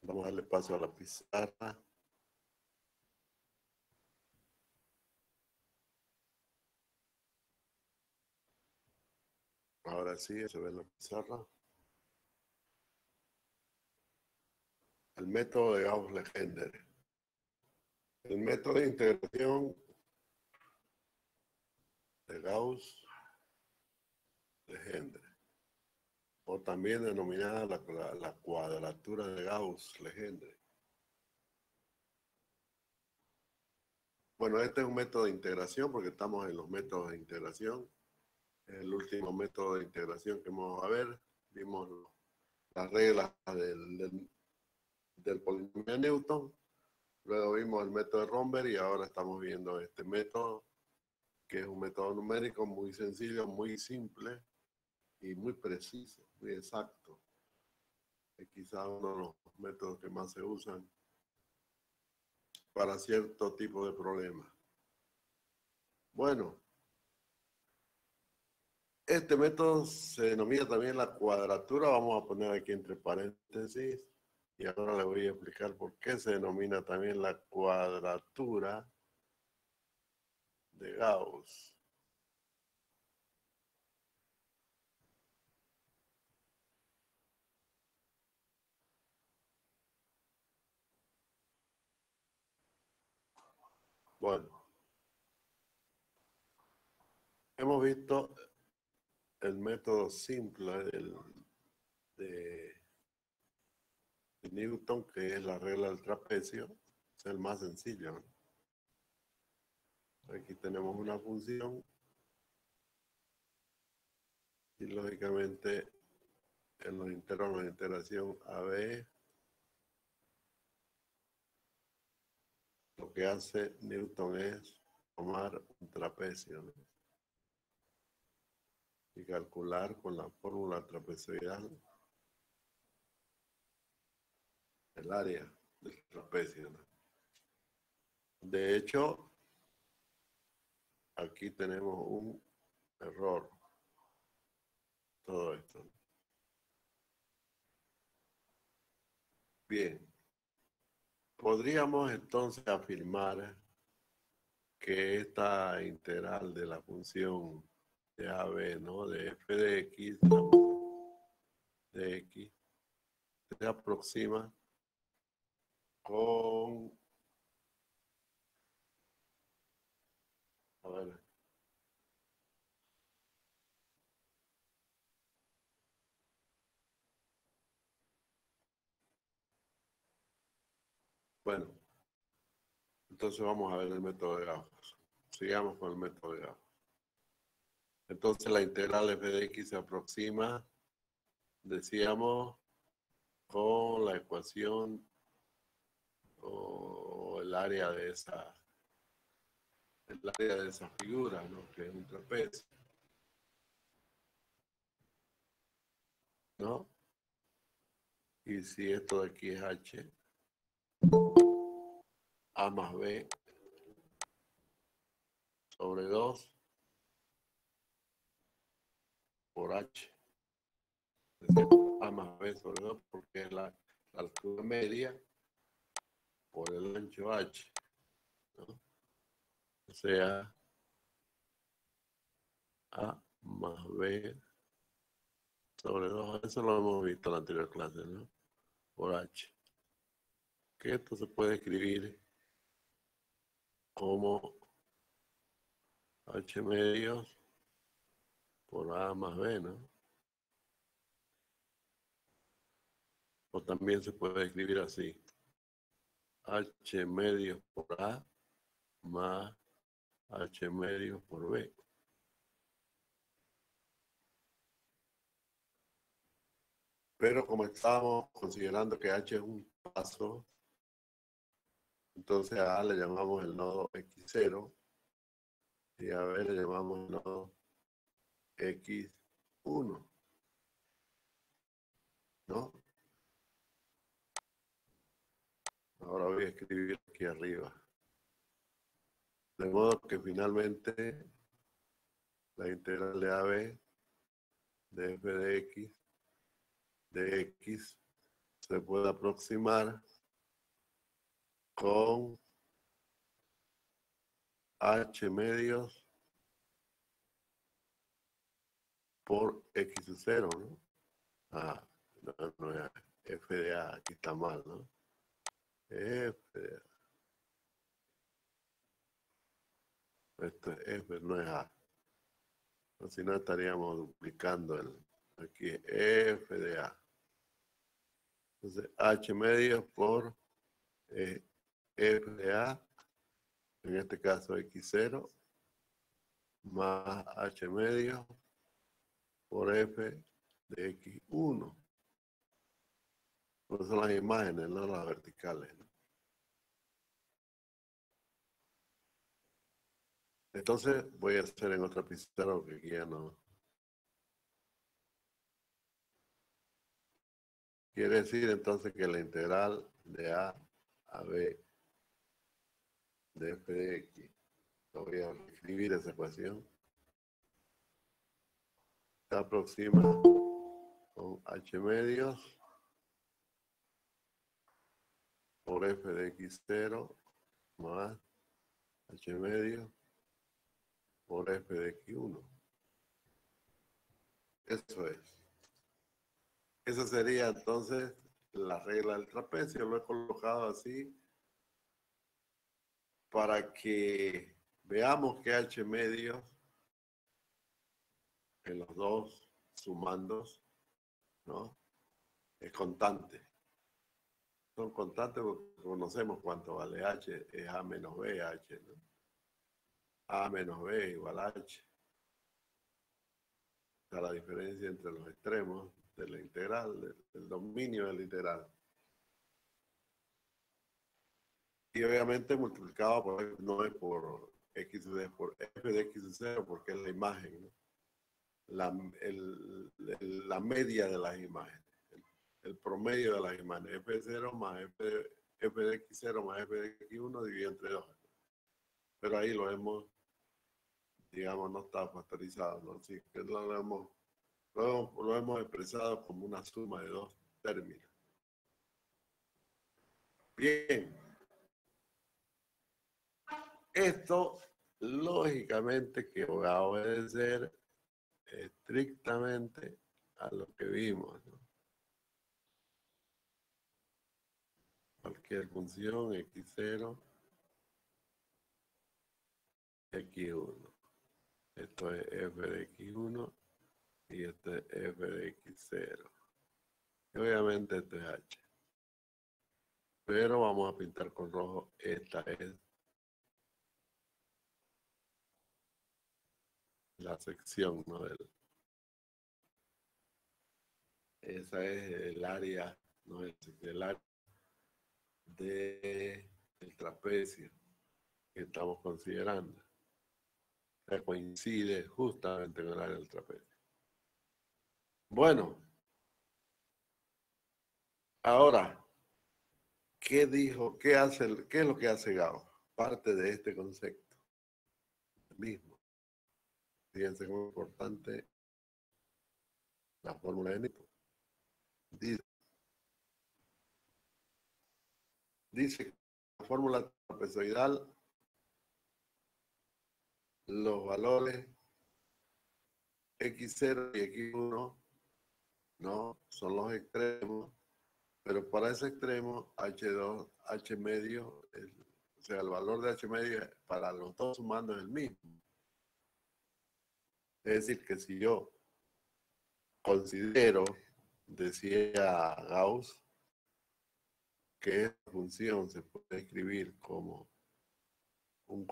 Vamos a darle paso a la pizarra. Ahora sí, se ve en la pizarra. El método de Gauss-Legendre. El método de integración de Gauss-Legendre, o también denominada la cuadratura de Gauss-Legendre. Bueno, este es un método de integración porque estamos en los métodos de integración. El último método de integración que vamos a ver, vimos las reglas del polinomio de Newton, luego vimos el método de Romberg y ahora estamos viendo este método, que es un método numérico muy sencillo, muy simple y muy preciso, muy exacto. Es quizá uno de los métodos que más se usan para cierto tipo de problemas. Bueno, este método se denomina también la cuadratura. Vamos a poner aquí entre paréntesis y ahora le voy a explicar por qué se denomina también la cuadratura de Gauss. Bueno, hemos visto el método simple de Newton, que es la regla del trapecio. Es el más sencillo, ¿no? Aquí tenemos una función y lógicamente en los intervalos de integración AB, lo que hace Newton es tomar un trapecio, ¿no? Y calcular con la fórmula trapezoidal el área del trapecio, ¿no? De hecho, aquí tenemos un error, todo esto. Bien, podríamos entonces afirmar que esta integral de la función de AB, ¿no? De f de x, de x, se aproxima con, a ver, bueno, entonces vamos a ver el método de Gauss. Sigamos con el método de Gauss. Entonces la integral f de x se aproxima, decíamos, con la ecuación o el área de esa figura, ¿no? Que es un trapecio, ¿no? Y si esto de aquí es h, a más b sobre 2 por h. Es decir, a más b sobre 2 porque es la altura media por el ancho h, ¿no? O sea, a más b sobre 2. Eso lo hemos visto en la anterior clase, ¿no? Por h. Que esto se puede escribir como h medios por a más b, ¿no? O también se puede escribir así. H medios por A más H medios por B. Pero como estamos considerando que H es un paso, entonces a A le llamamos el nodo X0 y a B le llamamos el nodo X1, ¿no? Ahora voy a escribir aquí arriba. De modo que finalmente la integral de AB de f de x se puede aproximar con H medios por X0, ¿no? Ah, no es F de A, aquí está mal, ¿no? F de A. Esto es F, no es A. O si no, estaríamos duplicando aquí F de A. Entonces, H medios por F de A, en este caso X0, más H medio por F de X1. Pues son las imágenes, no las verticales, ¿no? Entonces voy a hacer en otra pizarra porque aquí ya no. Quiere decir entonces que la integral de A a B de f de x, lo voy a escribir esa ecuación, se aproxima con h medios por f de x0 más h medios por f de x1. Eso es. Esa sería entonces la regla del trapecio. Lo he colocado así para que veamos que h medios en los dos sumandos, ¿no? Es constante. Son constantes porque conocemos cuánto vale h, es a menos b, h, ¿no? A menos b igual a h. Está la diferencia entre los extremos de la integral, del dominio de la integral. Y obviamente multiplicado por, no es por x, es por f de x0 porque es la imagen, ¿no? La media de las imágenes, el promedio de las imágenes, f0 más f de x0 más f de x1 dividido entre 2. Pero ahí lo hemos, digamos, no está factorizado, ¿no? Así que lo hemos expresado como una suma de dos términos. Bien, esto lógicamente que va a obedecer estrictamente a lo que vimos, ¿no? Cualquier función x0, x1. Esto es f de x1 y este es f de x0. Y obviamente esto es h. Pero vamos a pintar con rojo. Esta es la sección, ¿no? Esa es el área, ¿no? El área del trapecio que estamos considerando. Que coincide justamente con el área del trapecio. Bueno, ahora, ¿qué dijo? ¿Qué es lo que hace Gauss? Parte de este concepto mismo. Fíjense cómo es importante la fórmula de Newton. Dice que la fórmula trapezoidal, los valores x0 y x1, ¿no? Son los extremos, pero para ese extremo h2, h medio, o sea, el valor de h medio para los dos sumandos es el mismo. Es decir, que si yo considero, decía Gauss, que esta función se puede escribir como un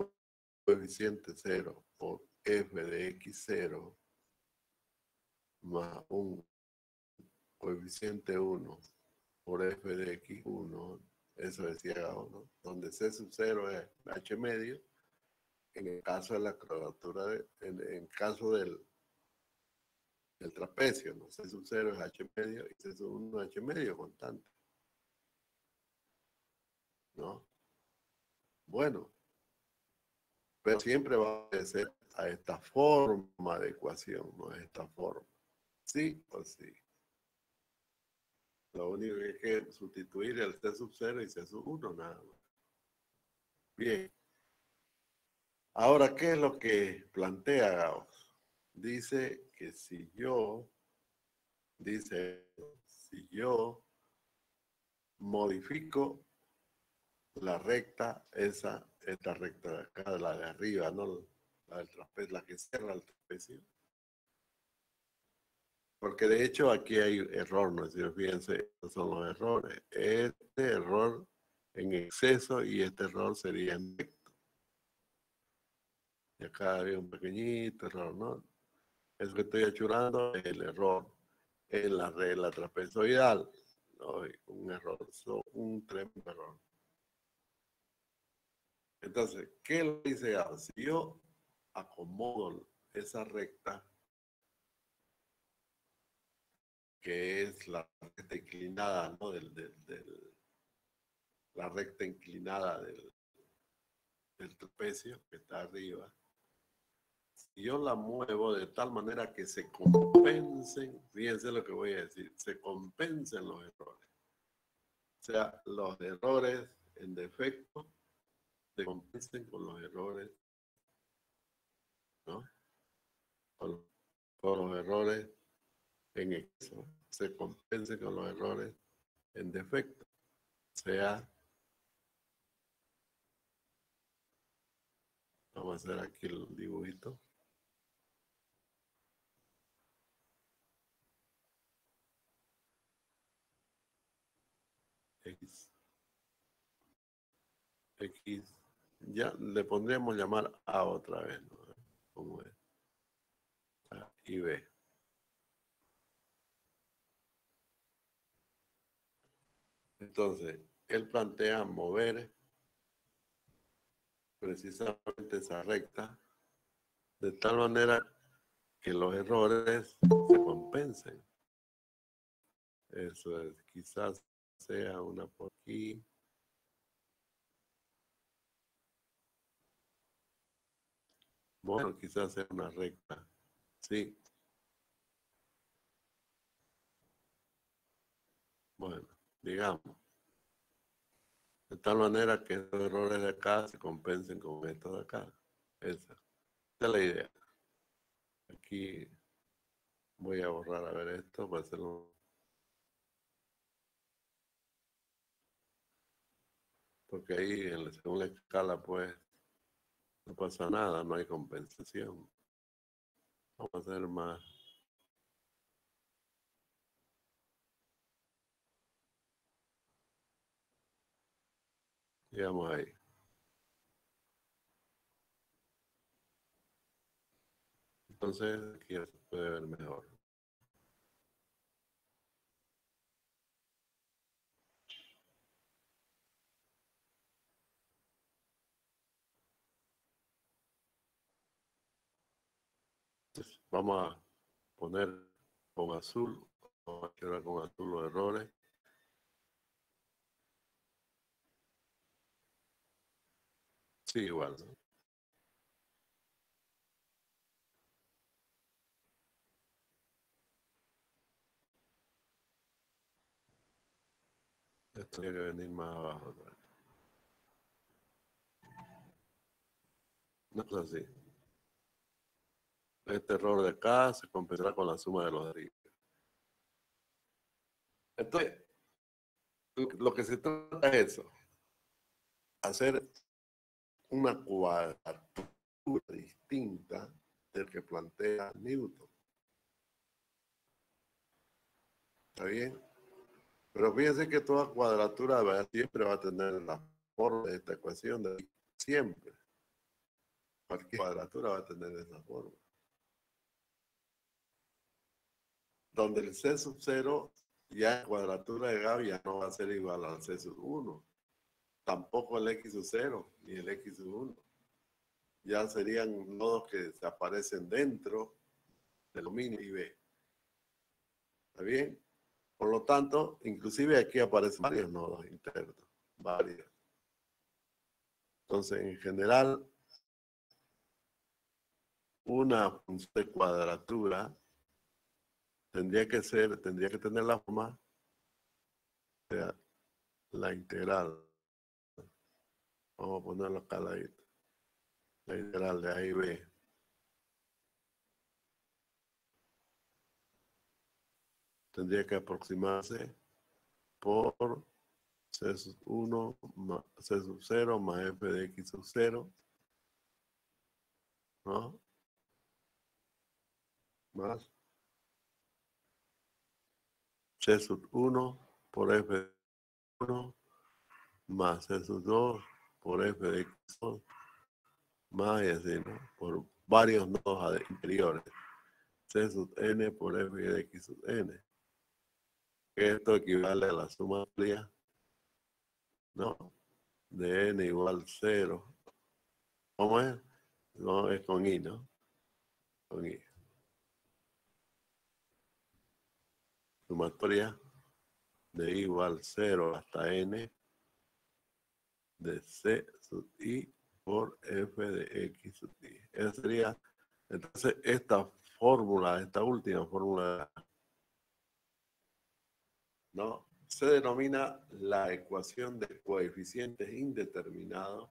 coeficiente 0 por f de x0 más un coeficiente 1 por f de x1, eso decía Gauss, ¿no? Donde c sub 0 es h medio, en el caso de la cuadratura, en caso del trapecio, ¿no? C sub 0 es h medio y c sub 1 h medio constante, ¿no? Bueno, pero siempre va a ser a esta forma de ecuación, ¿no? A esta forma. Sí o sí. Lo único que hay que sustituir el C sub 0 y C sub 1 nada más. Bien. Ahora, ¿qué es lo que plantea Gauss? Dice que si yo modifico la recta, esta recta de acá, la de arriba, ¿no? La del trapecio, la que cierra el trapecio. Porque de hecho aquí hay error, ¿no? Si fíjense, estos son los errores. Este error en exceso y este error sería en recto. Y acá había un pequeñito error, ¿no? Eso que estoy achurando es el error en la regla trapezoidal. ¿No? Un error, un tremendo error. Entonces, ¿qué le dice Gauss? Si yo acomodo esa recta, que es la recta inclinada, ¿no? La recta inclinada del trapecio que está arriba, si yo la muevo de tal manera que se compensen, fíjense lo que voy a decir, se compensen los errores. O sea, los errores en defecto se compensen con los errores, ¿no? Con los errores en exceso, se compensen con los errores en defecto. O sea, vamos a hacer aquí el dibujito. X, X, ya le pondríamos llamar A otra vez, ¿no? Como es. A y B. Entonces, él plantea mover precisamente esa recta de tal manera que los errores se compensen. Eso es, quizás sea una por aquí. Bueno, quizás sea una recta. Sí. Bueno, digamos. De tal manera que estos errores de acá se compensen con estos de acá. Esa es la idea. Aquí voy a borrar a ver esto para hacerlo. Porque ahí, según la escala, pues, no pasa nada, no hay compensación. Vamos a hacer más. Digamos ahí. Entonces, aquí ya se puede ver mejor. Entonces, vamos a poner con azul, vamos a activar con azul los errores. Sí, igual, ¿no? Esto tiene que venir más abajo, ¿no? No es así. Este error de acá se compensará con la suma de los de arriba. Entonces, lo que se trata es eso, hacer una cuadratura distinta del que plantea Newton. ¿Está bien? Pero fíjense que toda cuadratura siempre va a tener la forma de esta ecuación, siempre. Cualquier cuadratura va a tener esa forma. Donde el C sub 0, ya en cuadratura de Gauss ya no va a ser igual al C sub 1. Tampoco el X sub 0 ni el X sub 1. Ya serían nodos que se aparecen dentro del dominio I B. ¿Está bien? Por lo tanto, inclusive aquí aparecen varios nodos internos. Varios. Entonces, en general, una función de cuadratura tendría que tener la forma sea la integral. Vamos a ponerlo acá al ladito. La integral de A y B. Tendría que aproximarse por C sub 1 más C sub 0 más F de X sub 0, ¿no? Más C sub 1 por F de 1 más C sub 2 por F de X2 más y así, ¿no? Por varios nodos interiores. C sub n por F de X sub n. Esto equivale a la suma amplia, ¿no? De n igual 0. ¿Cómo es? No, es con i, ¿no? Con i. Sumatoria de i igual 0 hasta n de c sub i por f de x sub i. Esa sería, entonces, esta fórmula, esta última fórmula, ¿no? Se denomina la ecuación de coeficientes indeterminados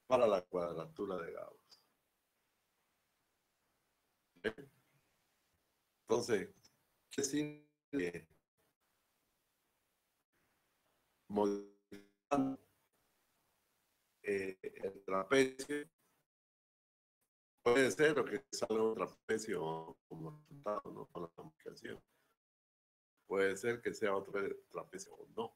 para la cuadratura de Gauss. Entonces, ¿qué significa? Modificando el trapecio, puede ser o que salga un trapecio como resultado, ¿no? Con la modificación. Puede ser que sea otro trapecio o no.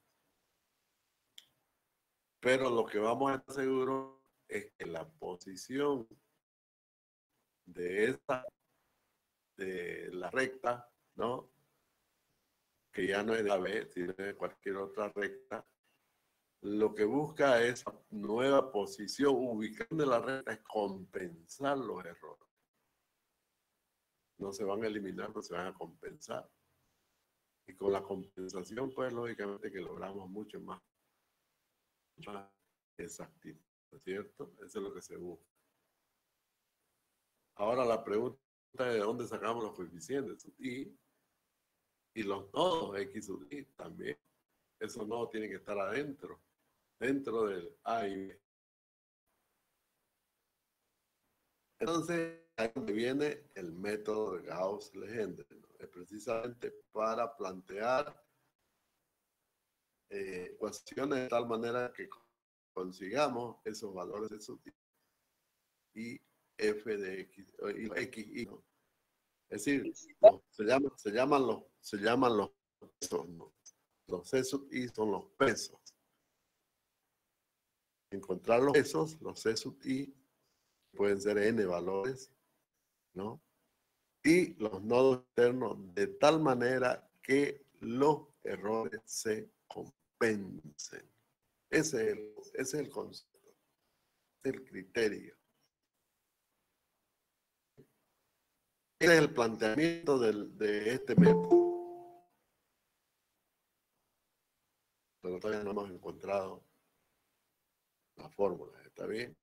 Pero lo que vamos a estar seguros es que la posición de la recta, ¿no? Que ya no es la B, sino de cualquier otra recta, lo que busca es nueva posición, ubicación de la recta, es compensar los errores. No se van a eliminar, no se van a compensar. Y con la compensación, pues lógicamente que logramos mucho más exactitud, ¿no es cierto? Eso es lo que se busca. Ahora la pregunta es de dónde sacamos los coeficientes y los nodos X sub i también. Esos nodos tienen que estar adentro, dentro del A y B. Entonces, ahí donde viene el método de Gauss-Legendre, ¿no? Es precisamente para plantear ecuaciones de tal manera que consigamos esos valores de sub i y f de x, y x, y, ¿no? Es decir, se llaman los pesos, ¿no? Los C sub i son los pesos. Encontrar los pesos, los C sub i, pueden ser n valores, ¿no? Y los nodos internos de tal manera que los errores se compensen. Ese es el concepto, el criterio. Ese es el planteamiento de este método. Pero todavía no hemos encontrado la fórmula, ¿está bien?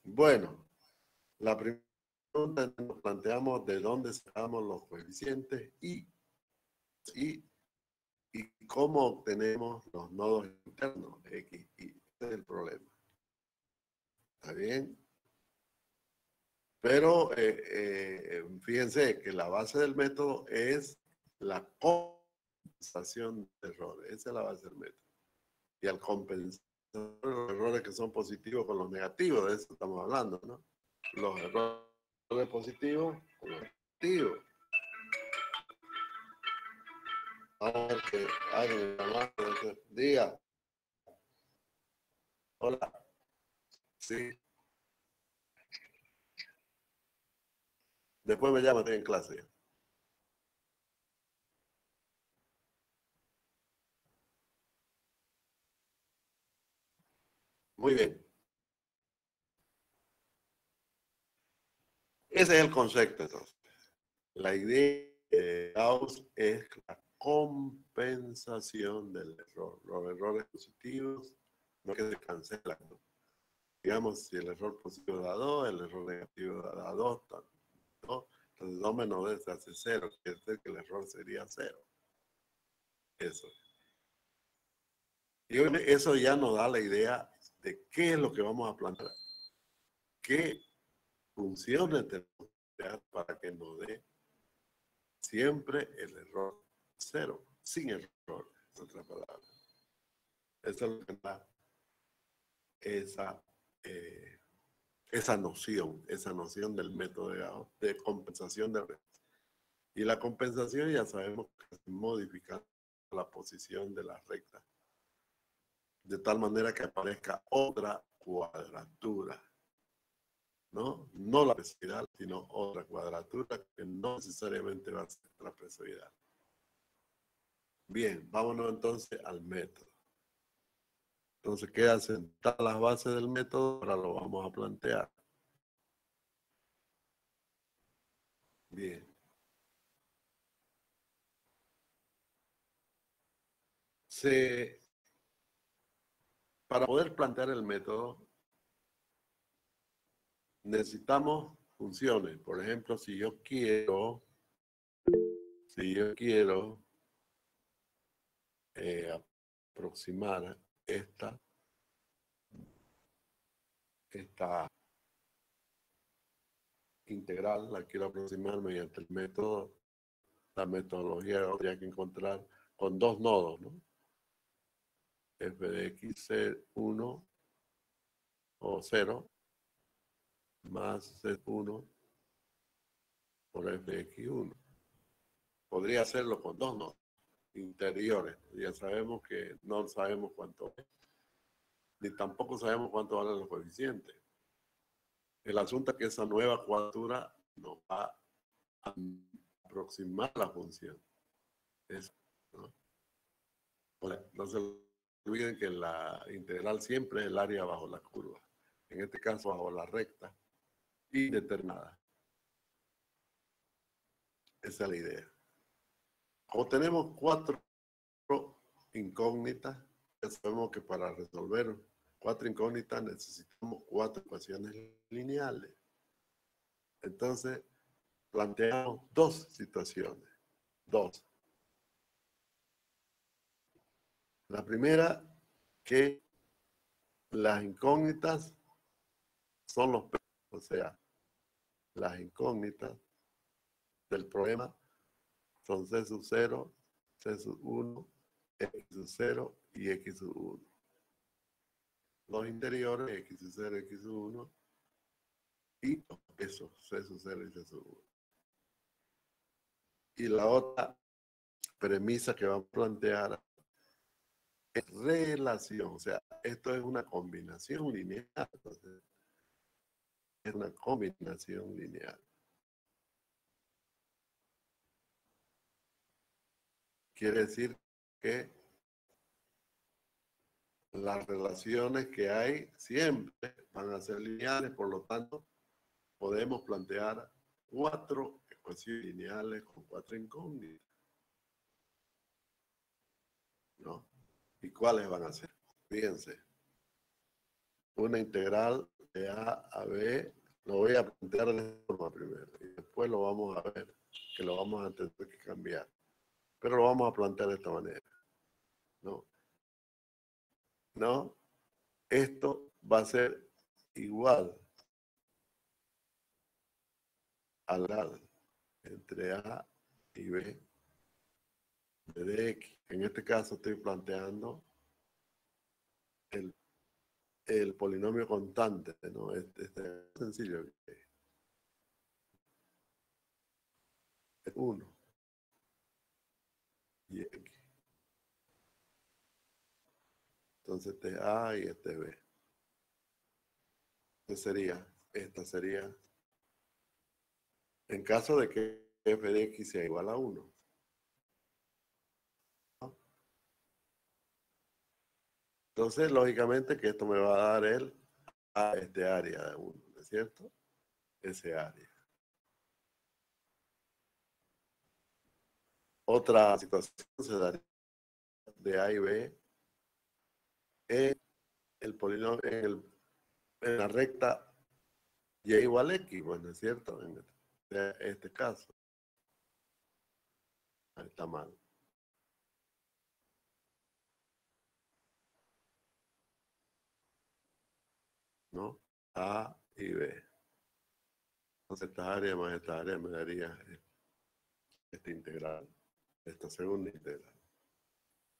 Bueno, la primera pregunta nos planteamos de dónde sacamos los coeficientes y cómo obtenemos los nodos internos X, Y. Ese es el problema. ¿Está bien? Pero fíjense que la base del método es la compensación de errores. Esa es la base del método. Y al compensar los errores que son positivos con los negativos, de eso estamos hablando, ¿no? Los errores positivos con los negativos. A ver que alguien diga. Hola. Sí. Después me llama, estoy en clase. Muy bien. Ese es el concepto, entonces. La idea de Gauss es la compensación del error. Los errores positivos no que se cancelan, ¿no? Digamos, si el error positivo da 2, el error negativo da 2, ¿no? Entonces 2 menos 2 se hace 0, quiere decir que el error sería 0. Eso. Y eso ya nos da la idea de qué es lo que vamos a plantear, qué funciones tenemos que crear para que nos dé siempre el error cero, sin error, en otras palabras. Esa es lo que da esa, eh, esa noción del método de compensación de riesgo. Y la compensación ya sabemos que es modificar la posición de la recta, de tal manera que aparezca otra cuadratura, ¿no? No la trapezoidal, sino otra cuadratura que no necesariamente va a ser trapezoidal. Bien, vámonos entonces al método. Entonces quedan sentadas las bases del método, ahora lo vamos a plantear. Bien. Para poder plantear el método, necesitamos funciones. Por ejemplo, si yo quiero aproximar esta integral, la quiero aproximar mediante el método, la metodología que habría que encontrar con dos nodos, ¿no? F de x 1 o 0 más z1 por f de x1. Podría hacerlo con dos nodos interiores. Ya sabemos que no sabemos cuánto es, ni tampoco sabemos cuánto valen los coeficientes. El asunto es que esa nueva cuadratura nos va a aproximar la función. Eso, ¿no? No se olviden que la integral siempre es el área bajo la curva. En este caso, bajo la recta indeterminada. Esa es la idea. Como tenemos cuatro incógnitas, ya sabemos que para resolver cuatro incógnitas necesitamos cuatro ecuaciones lineales. Entonces, planteamos dos situaciones. Dos. La primera, que las incógnitas son los P, o sea, las incógnitas del problema son C sub 0, C sub 1, X sub 0 y X sub 1. Los interiores, X sub 0, X sub 1 y eso, C sub 0 y C sub 1. Y la otra premisa que va a plantear es relación, o sea, esto es una combinación lineal, entonces, es una combinación lineal. Quiere decir que las relaciones que hay siempre van a ser lineales, por lo tanto, podemos plantear cuatro ecuaciones lineales con cuatro incógnitas, ¿no? ¿Y cuáles van a ser? Fíjense, una integral de A a B, lo voy a plantear de esta forma primero, y después lo vamos a ver, que lo vamos a tener que cambiar. Pero lo vamos a plantear de esta manera, ¿no? ¿No? Esto va a ser igual al grado entre A y B de dx. En este caso estoy planteando el, el polinomio constante, ¿no? Este es sencillo. Es 1 y x. Entonces este es A y este es B. Esta sería, en caso de que f de x sea igual a 1. ¿No? Entonces, lógicamente que esto me va a dar este área de 1, ¿no es cierto? Ese área. Otra situación se daría de A y B en el polinomio, en la recta y igual a x, bueno, es cierto, en este caso. Ahí está mal. A y B. Entonces esta área más esta área me daría esta integral, esta segunda integral,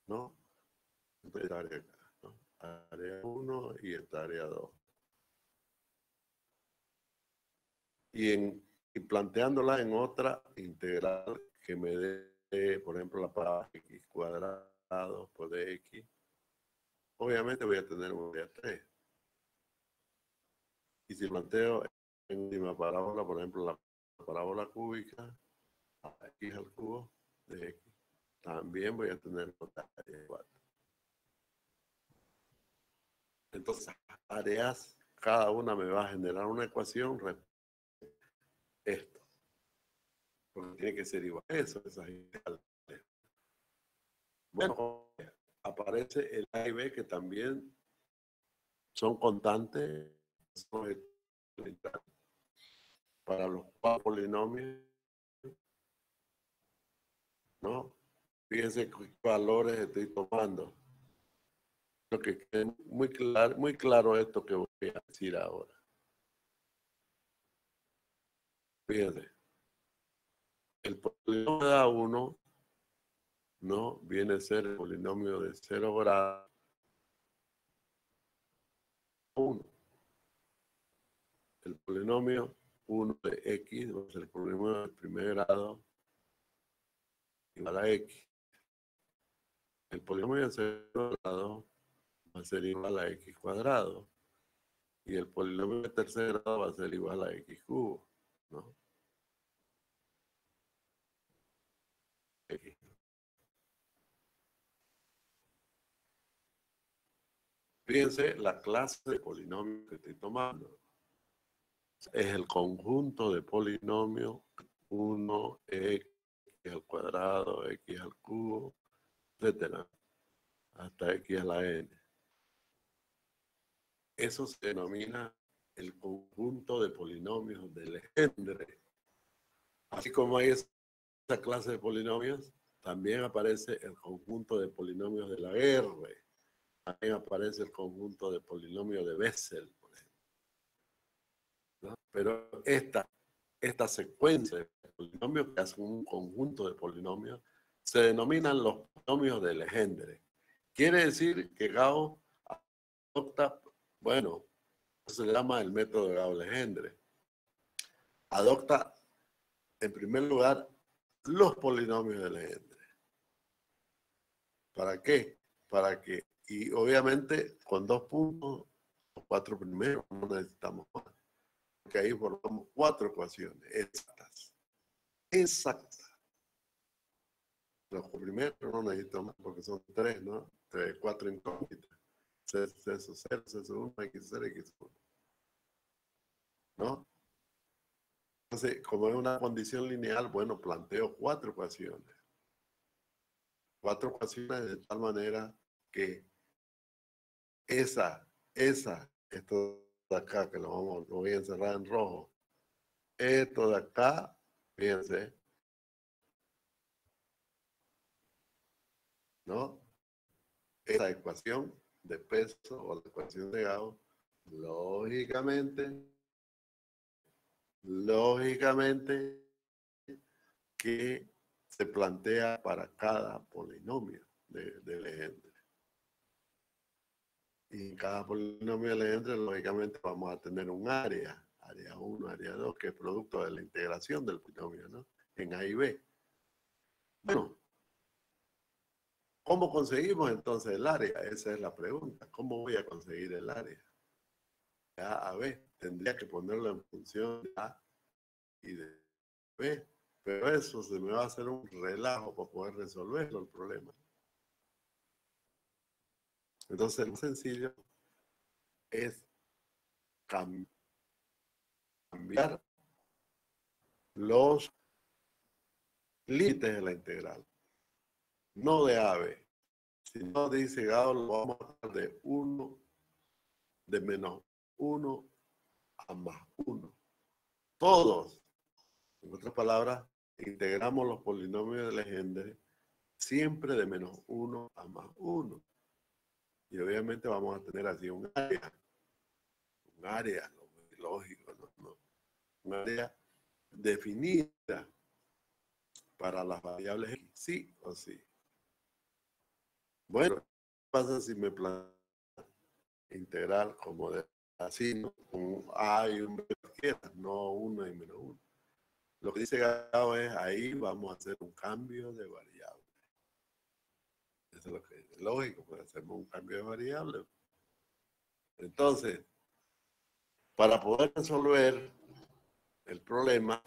¿no? Entonces esta área acá, ¿no? Área 1 y esta área 2. Y planteándola en otra integral que me dé, por ejemplo, la parábola x cuadrado por dx, obviamente voy a tener un área 3. Y si planteo en última parábola, por ejemplo, la parábola cúbica, x al cubo de x, también voy a tener otra área 4. Entonces, áreas, cada una me va a generar una ecuación esto. Porque tiene que ser igual a eso, esas integrales. Bueno, aparece el A y B que también son constantes para los cuatro polinomios, ¿no? Fíjense qué valores estoy tomando. Lo que quede muy claro esto que voy a decir ahora. Fíjense, el polinomio de A1, ¿no? Viene a ser el polinomio de 0 grado 1. El polinomio 1 de x, va a ser el polinomio del primer grado igual a x. El polinomio de 0 grado va a ser igual a x cuadrado. Y el polinomio de tercer grado va a ser igual a x cubo, ¿no? X. Fíjense la clase de polinomio que estoy tomando. Es el conjunto de polinomios 1x al cuadrado, x al cubo, etcétera, hasta x a la n. Eso se denomina el conjunto de polinomios de Legendre. Así como hay esa clase de polinomios, también aparece el conjunto de polinomios de la R. También aparece el conjunto de polinomios de Bessel, por ejemplo, ¿no? Pero esta secuencia de polinomios que hacen un conjunto de polinomios se denominan los polinomios de Legendre. Quiere decir que Gauss adopta, bueno, eso se llama el método de Gauss-Legendre. Adopta, en primer lugar, los polinomios de Legendre. ¿Para qué? Para que, y obviamente con 2 puntos, los 4 primeros, no necesitamos más. Porque ahí formamos 4 ecuaciones exactas. Exactas. Los primeros no necesitamos porque son 3, ¿no? 4 incógnitas. C0, C1, X0, X1. ¿No? Entonces, como es una condición lineal, bueno, planteo 4 ecuaciones. 4 ecuaciones de tal manera que esto de acá, que lo voy a encerrar en rojo, esto de acá, fíjense, ¿no? Esa ecuación de peso o la ecuación de Gauss, lógicamente que se plantea para cada polinomio de Legendre. Y en cada polinomio de Legendre, lógicamente, vamos a tener un área 1, área 2, que es producto de la integración del polinomio, ¿no? En A y B. Bueno, ¿cómo conseguimos entonces el área? Esa es la pregunta. ¿Cómo voy a conseguir el área? De A a B. Tendría que ponerlo en función de A y de B. Pero eso se me va a hacer un relajo para poder resolverlo el problema. Entonces, lo sencillo es cambiar los límites de la integral. No de A a B. Si no dice Gauss, lo vamos a hacer de 1, de menos 1 a más 1. Todos, en otras palabras, integramos los polinomios de Legendre siempre de menos 1 a más 1. Y obviamente vamos a tener así un área. lógico, no. Un área definida para las variables X, sí o sí. Bueno, ¿qué pasa si me planteo integral como de así, ¿no? Con A y un B cualquiera, no 1 y menos 1? Lo que dice Gao es, ahí vamos a hacer un cambio de variable. Eso es lo que es lógico, pues hacemos un cambio de variable. Entonces, para poder resolver el problema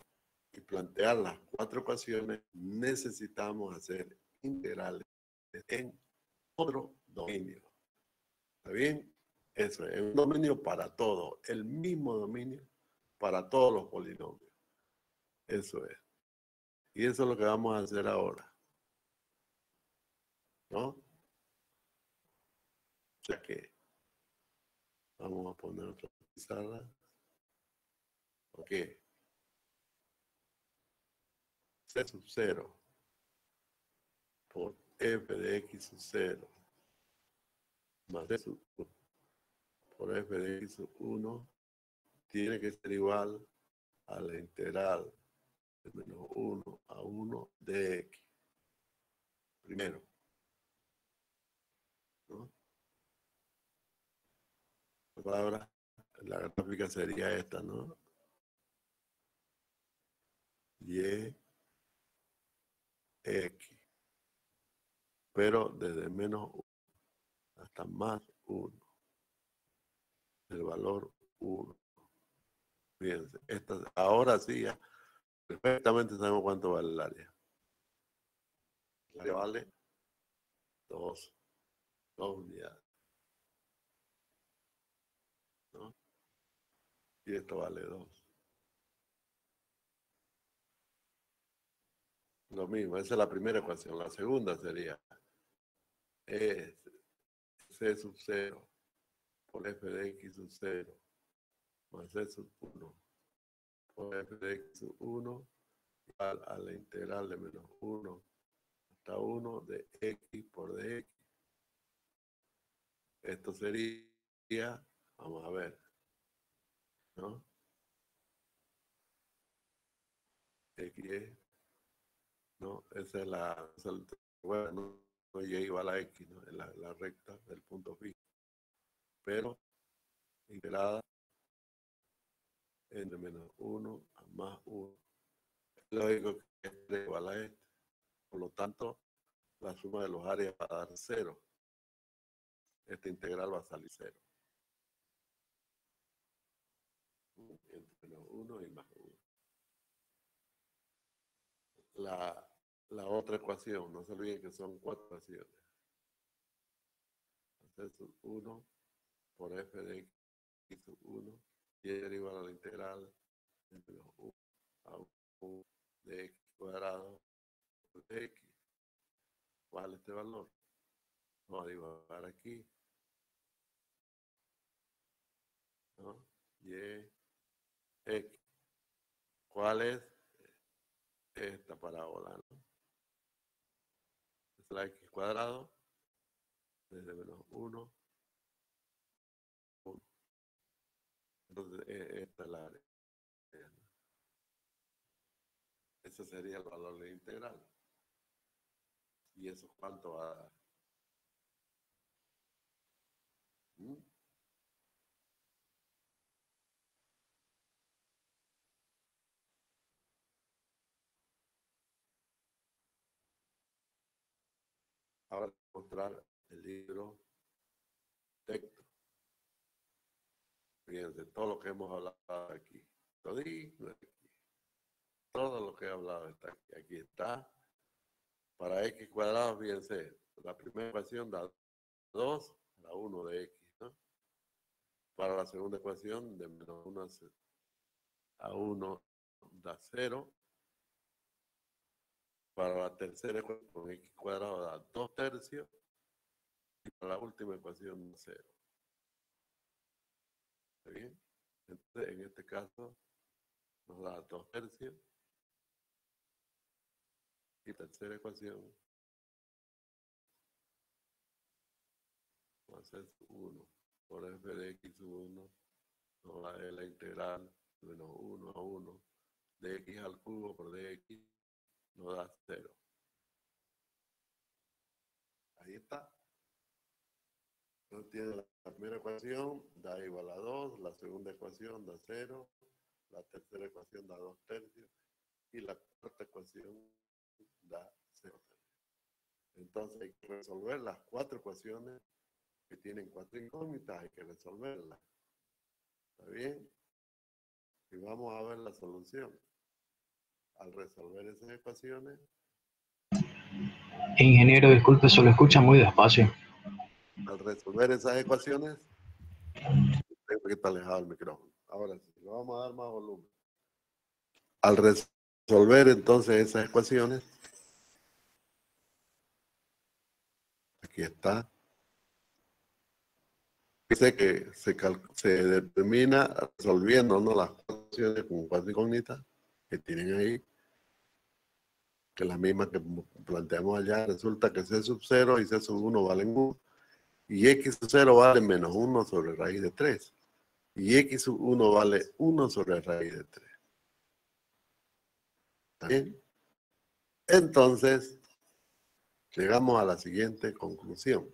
y plantear las 4 ecuaciones, necesitamos hacer integrales en otro dominio. ¿Está bien? Eso es un dominio para todo, el mismo dominio para todos los polinomios. Eso es. Y eso es lo que vamos a hacer ahora. ¿No? O sea que vamos a poner otra pizarra. Ok. C sub 0 por f de x sub 0 más c sub 1 por f de x sub 1 tiene que ser igual a la integral de menos 1 a 1 de x. Primero, ¿no? La palabra, la gráfica sería esta, ¿no? Y, x. Pero desde menos 1 hasta más 1. El valor 1. Fíjense, ahora sí ya perfectamente sabemos cuánto vale el área. El área vale 2 unidades, ¿no? Y esto vale 2. Lo mismo, esa es la primera ecuación. La segunda sería C sub 0 por f de x sub 0 más C sub 1 por f de x sub 1 igual a la integral de menos 1 hasta 1 de x por dx. Esto sería, vamos a ver, ¿no? X, ¿no? Esa es bueno, no y igual a x, ¿no? En la recta del punto fijo. Pero integrada entre menos 1 a más 1. Es lógico que es igual a este. Por lo tanto, la suma de los áreas va a dar 0. Esta integral va a salir 0. Entre menos 1 y más 1. La otra ecuación, no se olviden que son 4 ecuaciones. C sub 1 por f de x sub 1 y es igual a la integral de menos 1 a 1 de x cuadrado por x. ¿Cuál es este valor? Vamos a dibujar aquí, ¿no? Y x. ¿Cuál es esta parábola, ¿no? Es la x cuadrado desde menos 1, 1. Entonces, esta es la área. Ese sería el valor de integral. ¿Y eso cuánto va a dar? ¿Mm? Ahora voy a mostrar el libro texto. Fíjense, todo lo que hemos hablado aquí. Todo lo que he hablado está aquí. Aquí está. Para x cuadrado, fíjense, la primera ecuación da 2 a la 1 de x, ¿no? Para la segunda ecuación, de menos 1 a 1 da 0. Para la tercera ecuación, con x cuadrado da 2 tercios. Y para la última ecuación, da 0. ¿Está bien? Entonces, en este caso, nos da 2 tercios. Y tercera ecuación va a ser 1 por f de x sub 1 no, es la integral de menos 1 a 1 de x al cubo por dx nos da 0. Ahí está. Entonces tiene la primera ecuación, da igual a 2, la segunda ecuación da 0, la tercera ecuación da 2 tercios y la cuarta ecuación da 0 tercios. Entonces hay que resolver las 4 ecuaciones que tienen 4 incógnitas, hay que resolverlas. ¿Está bien? Y vamos a ver la solución. Al resolver esas ecuaciones. Ingeniero, disculpe, solo escucha muy despacio. Al resolver esas ecuaciones, tengo que estar alejado del micrófono. Ahora sí, le vamos a dar más volumen. Al resolver entonces esas ecuaciones, aquí está. Dice que se determina resolviendo, ¿no?, las ecuaciones con 4 incógnitas que tienen ahí, que es la misma que planteamos allá. Resulta que C sub 0 y C sub 1 valen 1. Y X sub 0 vale menos 1 sobre raíz de 3. Y X sub 1 vale 1 sobre raíz de 3. ¿Está bien? Entonces, llegamos a la siguiente conclusión.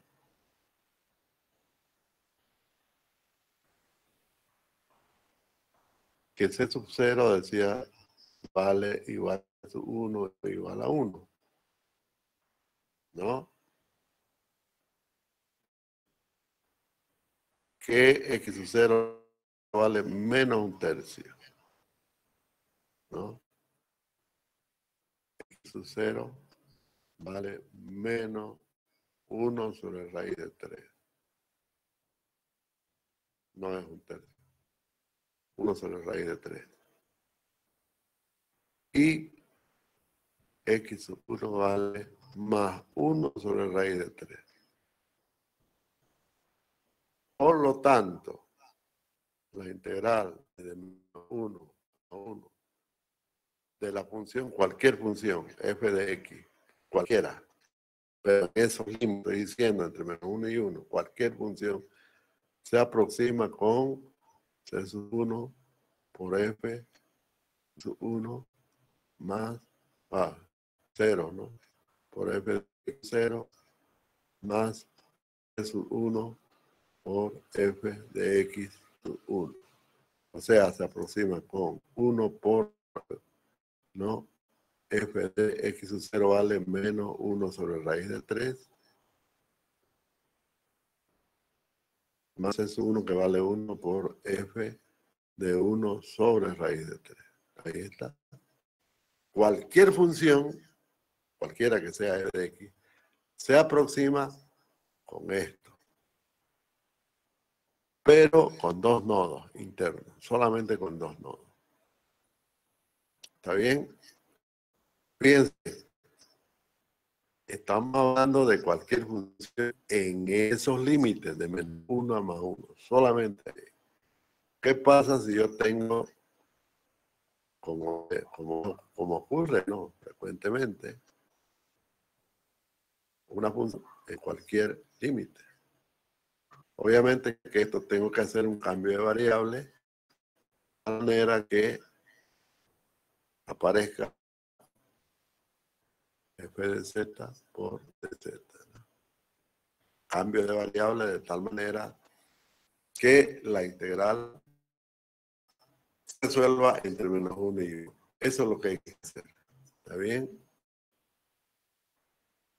Que C sub 0 decía vale igual a sub 1 igual a 1. ¿No? Que X sub 0 vale menos 1/3. ¿No? X sub 0 vale menos 1 sobre raíz de 3. No es 1/3. 1 sobre raíz de 3. Y X sub 1 vale más 1 sobre raíz de 3. Por lo tanto, la integral de 1 a 1 de la función, cualquier función, f de x, cualquiera, pero en esos límites estoy diciendo entre menos 1 y 1, cualquier función se aproxima con C sub 1 por f sub 1 más 0, ¿no? Por f de 0 más C sub 1 por f de x sub 1. O sea, se aproxima con 1 por, ¿no?, f de x sub 0 vale menos 1 sobre raíz de 3. Más es 1 que vale 1 por f de 1 sobre raíz de 3. Ahí está. Cualquier función, cualquiera que sea f de x, se aproxima con esto. Pero con 2 nodos internos, solamente con 2 nodos. ¿Está bien? Fíjense, estamos hablando de cualquier función en esos límites de menos 1 a más 1, solamente ahí. ¿Qué pasa si yo tengo, como ocurre, ¿no?, frecuentemente, una función en cualquier límite? Obviamente que esto tengo que hacer un cambio de variable de manera que aparezca f de z por dz. Cambio de variable de tal manera que la integral se resuelva entre menos 1 y 1. Eso es lo que hay que hacer. ¿Está bien?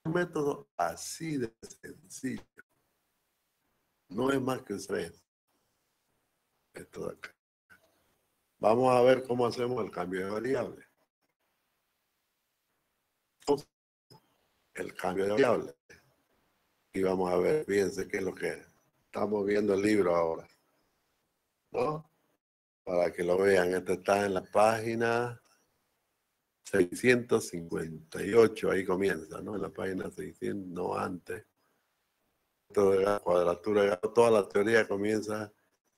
Un método así de sencillo. No es más que 3. Esto de acá. Vamos a ver cómo hacemos el cambio de variable. El cambio de variable. Y vamos a ver, fíjense qué es lo que estamos viendo el libro ahora, ¿no? Para que lo vean. Este está en la página 658, ahí comienza, ¿no? En la página 600, no antes. Esto de la cuadratura, toda la teoría comienza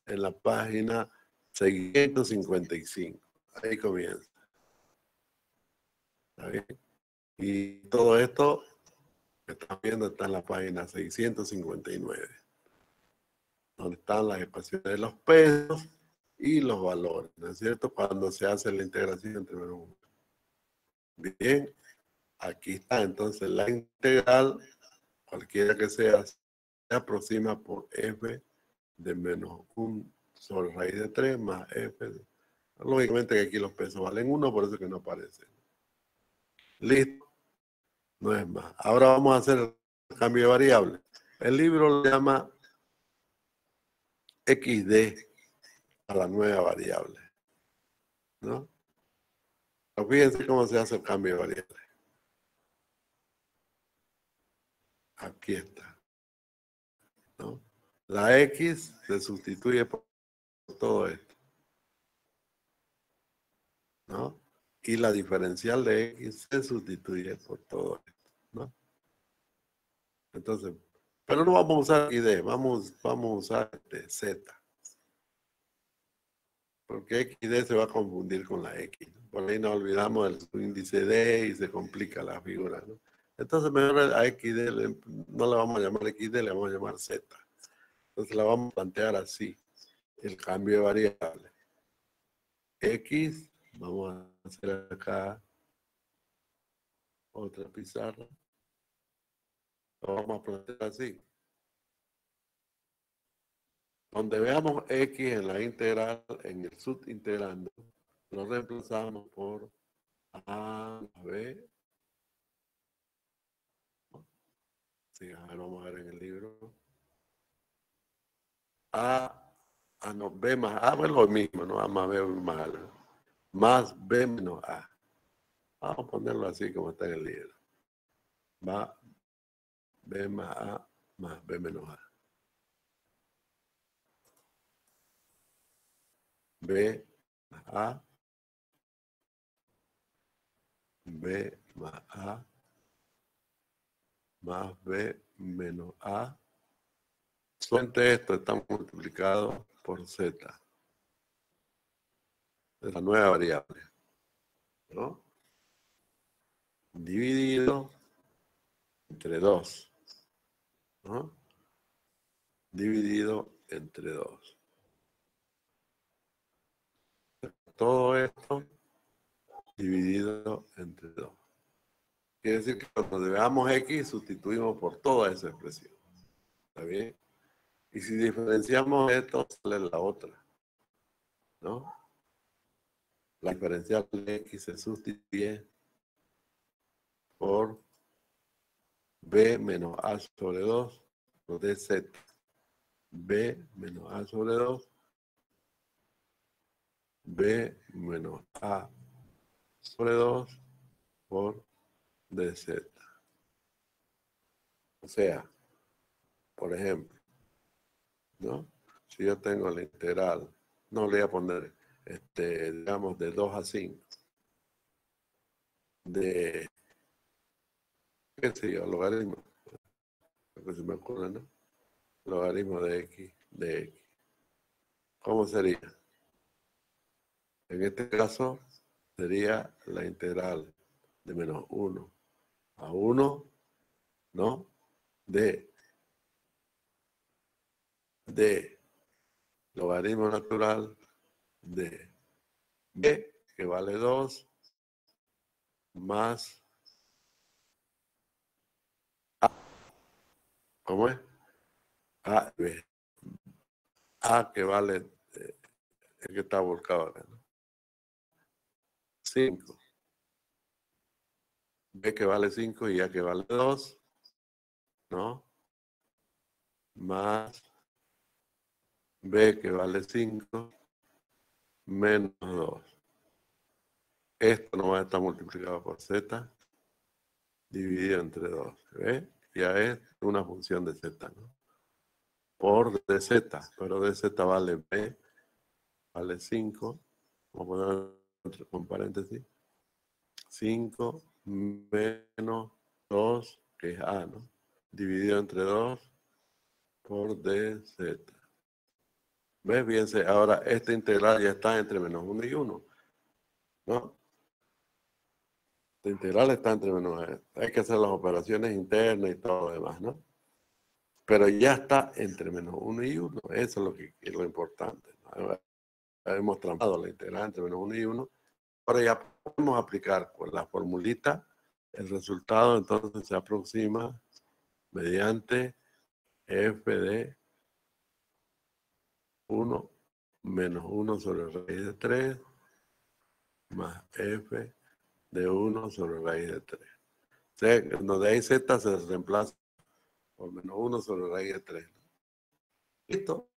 en la página 655. Ahí comienza. ¿Está bien? Y todo esto que están viendo está en la página 659, donde están las ecuaciones de los pesos y los valores, ¿no es cierto? Cuando se hace la integración entre menos 1. Bien, aquí está entonces la integral, cualquiera que sea, se aproxima por f de menos 1 sobre raíz de 3 más f. Lógicamente que aquí los pesos valen 1, por eso que no aparece. Listo, no es más. Ahora vamos a hacer el cambio de variable. El libro lo llama XD a la nueva variable, ¿no? Pero fíjense cómo se hace el cambio de variable. Aquí está, ¿no? La X se sustituye por todo esto, ¿no? Y la diferencial de X se sustituye por todo esto, ¿no? Entonces, pero no vamos a usar ID, vamos a usar Z. Porque XD se va a confundir con la X. Por ahí nos olvidamos del índice D y se complica la figura, ¿no? Entonces mejor a XD no le vamos a llamar XD, le vamos a llamar Z. Entonces la vamos a plantear así, el cambio de variable. X, vamos a hacer acá otra pizarra. Lo vamos a plantear así. Donde veamos X en la integral, en el subintegrando, lo reemplazamos por A, B. Sí, a ver, vamos a ver en el libro. No, B más A, es lo mismo, ¿no? A más B más A. Más B menos A. Vamos a ponerlo así como está en el libro. Va B más A más B menos A. B más A. B más A más B menos A. Solamente esto está multiplicado por Z. Es la nueva variable, ¿no? Dividido entre 2, ¿no? Dividido entre 2. Todo esto dividido entre 2. Quiere decir que cuando veamos X, sustituimos por toda esa expresión. ¿Está bien? Y si diferenciamos esto, sale la otra, ¿no? La diferencial de X se sustituye por B menos A sobre 2 por DZ. B menos A sobre 2, B menos A sobre 2 por DZ. O sea, por ejemplo, ¿no? Si yo tengo la integral, no le voy a poner, digamos, de 2 a 5, de, qué sé yo, logaritmo, lo que se me ocurre, ¿no? Logaritmo de X. ¿Cómo sería? En este caso, sería la integral de menos 1 a 1, ¿no? De logaritmo natural de B, que vale 2, más A. ¿Cómo es? A, B. A que vale, el que está volcado acá, ¿no? 5. B que vale 5 y A que vale 2, ¿no? Más B que vale 5 menos 2. Esto no va a estar multiplicado por Z dividido entre 2. ¿Ve? Ya es una función de Z, ¿no? Por dz, pero dz vale B, vale 5. Vamos a poner con paréntesis. 5 menos 2, que es A, ¿no? Dividido entre 2 por dz. ¿Ves? Fíjense, ahora esta integral ya está entre menos 1 y 1, ¿no? La integral está entre menos 1. Hay que hacer las operaciones internas y todo lo demás, ¿no? Pero ya está entre menos 1 y 1. Eso es lo importante, ¿no? hemos transformado la integral entre menos 1 y 1. Ahora ya podemos aplicar con la formulita. El resultado entonces se aproxima mediante f de 1 menos 1 sobre raíz de 3 más f de 1 sobre raíz de 3. O sea, donde hay z se reemplaza por menos 1 sobre raíz de 3. ¿Listo?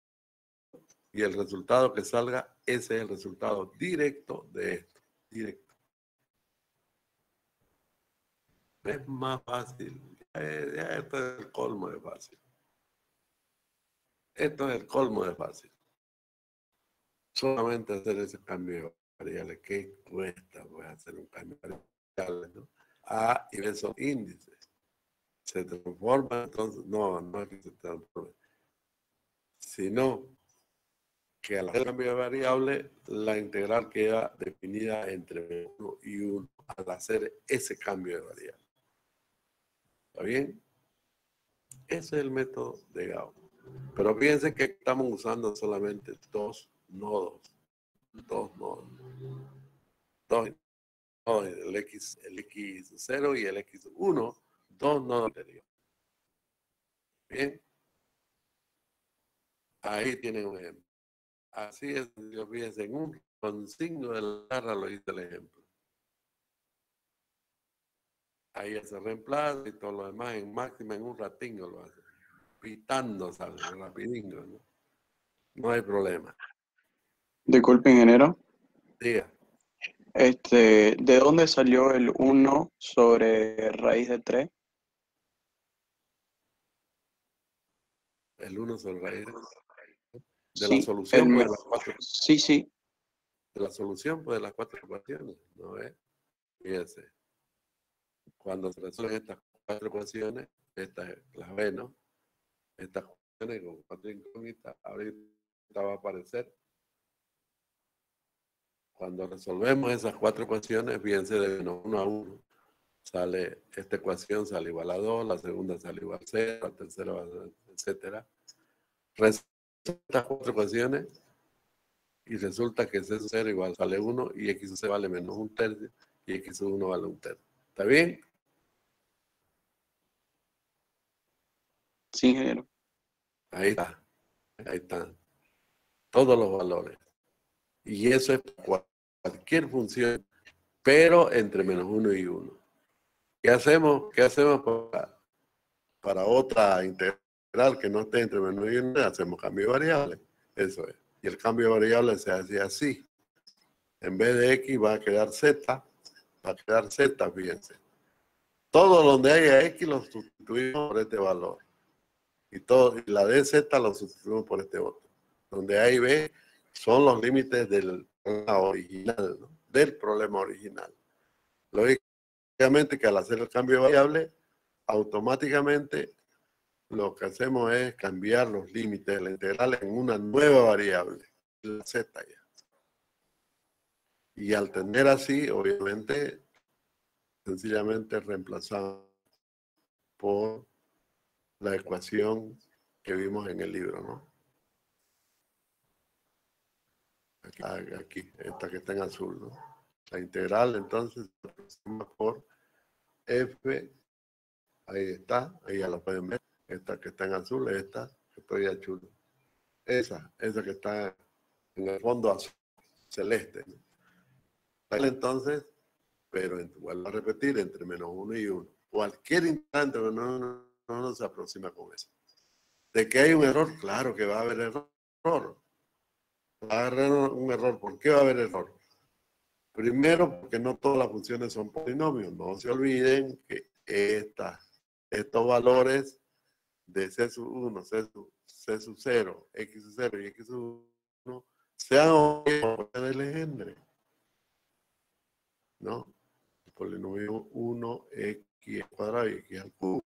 Y el resultado que salga, ese es el resultado directo de esto. Directo. Es más fácil. Ya esto es el colmo de fácil. Esto es el colmo de fácil. Solamente hacer ese cambio de variables. ¿Qué cuesta pues, hacer un cambio de variables? ¿No? A y B son índices. Se transforma, entonces, no es que se transforme, sino que al hacer el cambio de variable, la integral queda definida entre 1 y 1 al hacer ese cambio de variable. ¿Está bien? Ese es el método de Gauss. Pero fíjense que estamos usando solamente dos nodos. Dos nodos. Dos, el X0 y el X1. Dos nodos anteriores. Bien. Ahí tienen un ejemplo. Así es, fíjense, en un consigno de la barra lo hice el ejemplo. Ahí ya se reemplaza y todo lo demás en máxima en un ratingo lo hace. Pitando sale, rapidingo, ¿no? No hay problema. Disculpe, ingeniero. Diga. ¿De dónde salió el 1 sobre raíz de 3? El 1 sobre raíz de la Sí, solución, pues, de las cuatro. sí. De la solución, pues, de las cuatro ecuaciones, ¿no ves? Fíjense. Cuando se resuelven estas cuatro ecuaciones, estas las ve, ¿no? Estas ecuaciones con cuatro incógnitas, ahorita va a aparecer. Cuando resolvemos esas cuatro ecuaciones, fíjense de menos 1 a 1. Sale, esta ecuación sale igual a 2, la segunda sale igual a 0, la tercera, etcétera. Resuelve estas cuatro ecuaciones y resulta que C sub 0 igual sale 1 y X sub C vale menos 1/3 y X sub 1 vale 1/3. ¿Está bien? Sí, ingeniero. Ahí está. Ahí están todos los valores. Y eso es cualquier función, pero entre menos 1 y 1. ¿Qué hacemos para otra integral que no esté entre menos 1 y 1? Hacemos cambio de variable. Eso es. Y el cambio de variable se hace así. En vez de X va a quedar Z. Va a quedar Z, fíjense. Todo donde haya X lo sustituimos por este valor. Y la de Z lo sustituimos por este otro. Donde A y B son los límites del problema original, ¿no? Del problema original. Lógicamente que al hacer el cambio de variable, automáticamente lo que hacemos es cambiar los límites de la integral en una nueva variable, la Z ya. Y al tener así, obviamente, sencillamente reemplazamos por la ecuación que vimos en el libro, ¿no? Aquí, esta que está en azul, ¿no? La integral, entonces, se aproxima por F, ahí está, ahí ya lo pueden ver, esta que está en azul, esta, que estoy ya chulo. Esa que está en el fondo azul, celeste, ¿no? Entonces, pero vuelvo a repetir, entre menos 1 y 1. Cualquier instante no se aproxima con eso. ¿De que hay un error? Claro que va a haber error. Va a haber un error. ¿Por qué va a haber error? Primero, porque no todas las funciones son polinomios. No se olviden que estos valores de C sub 1, C sub 0, X sub 0 y X sub 1 sean objetos de Legendre, ¿no? El polinomio 1x cuadrado y x al cubo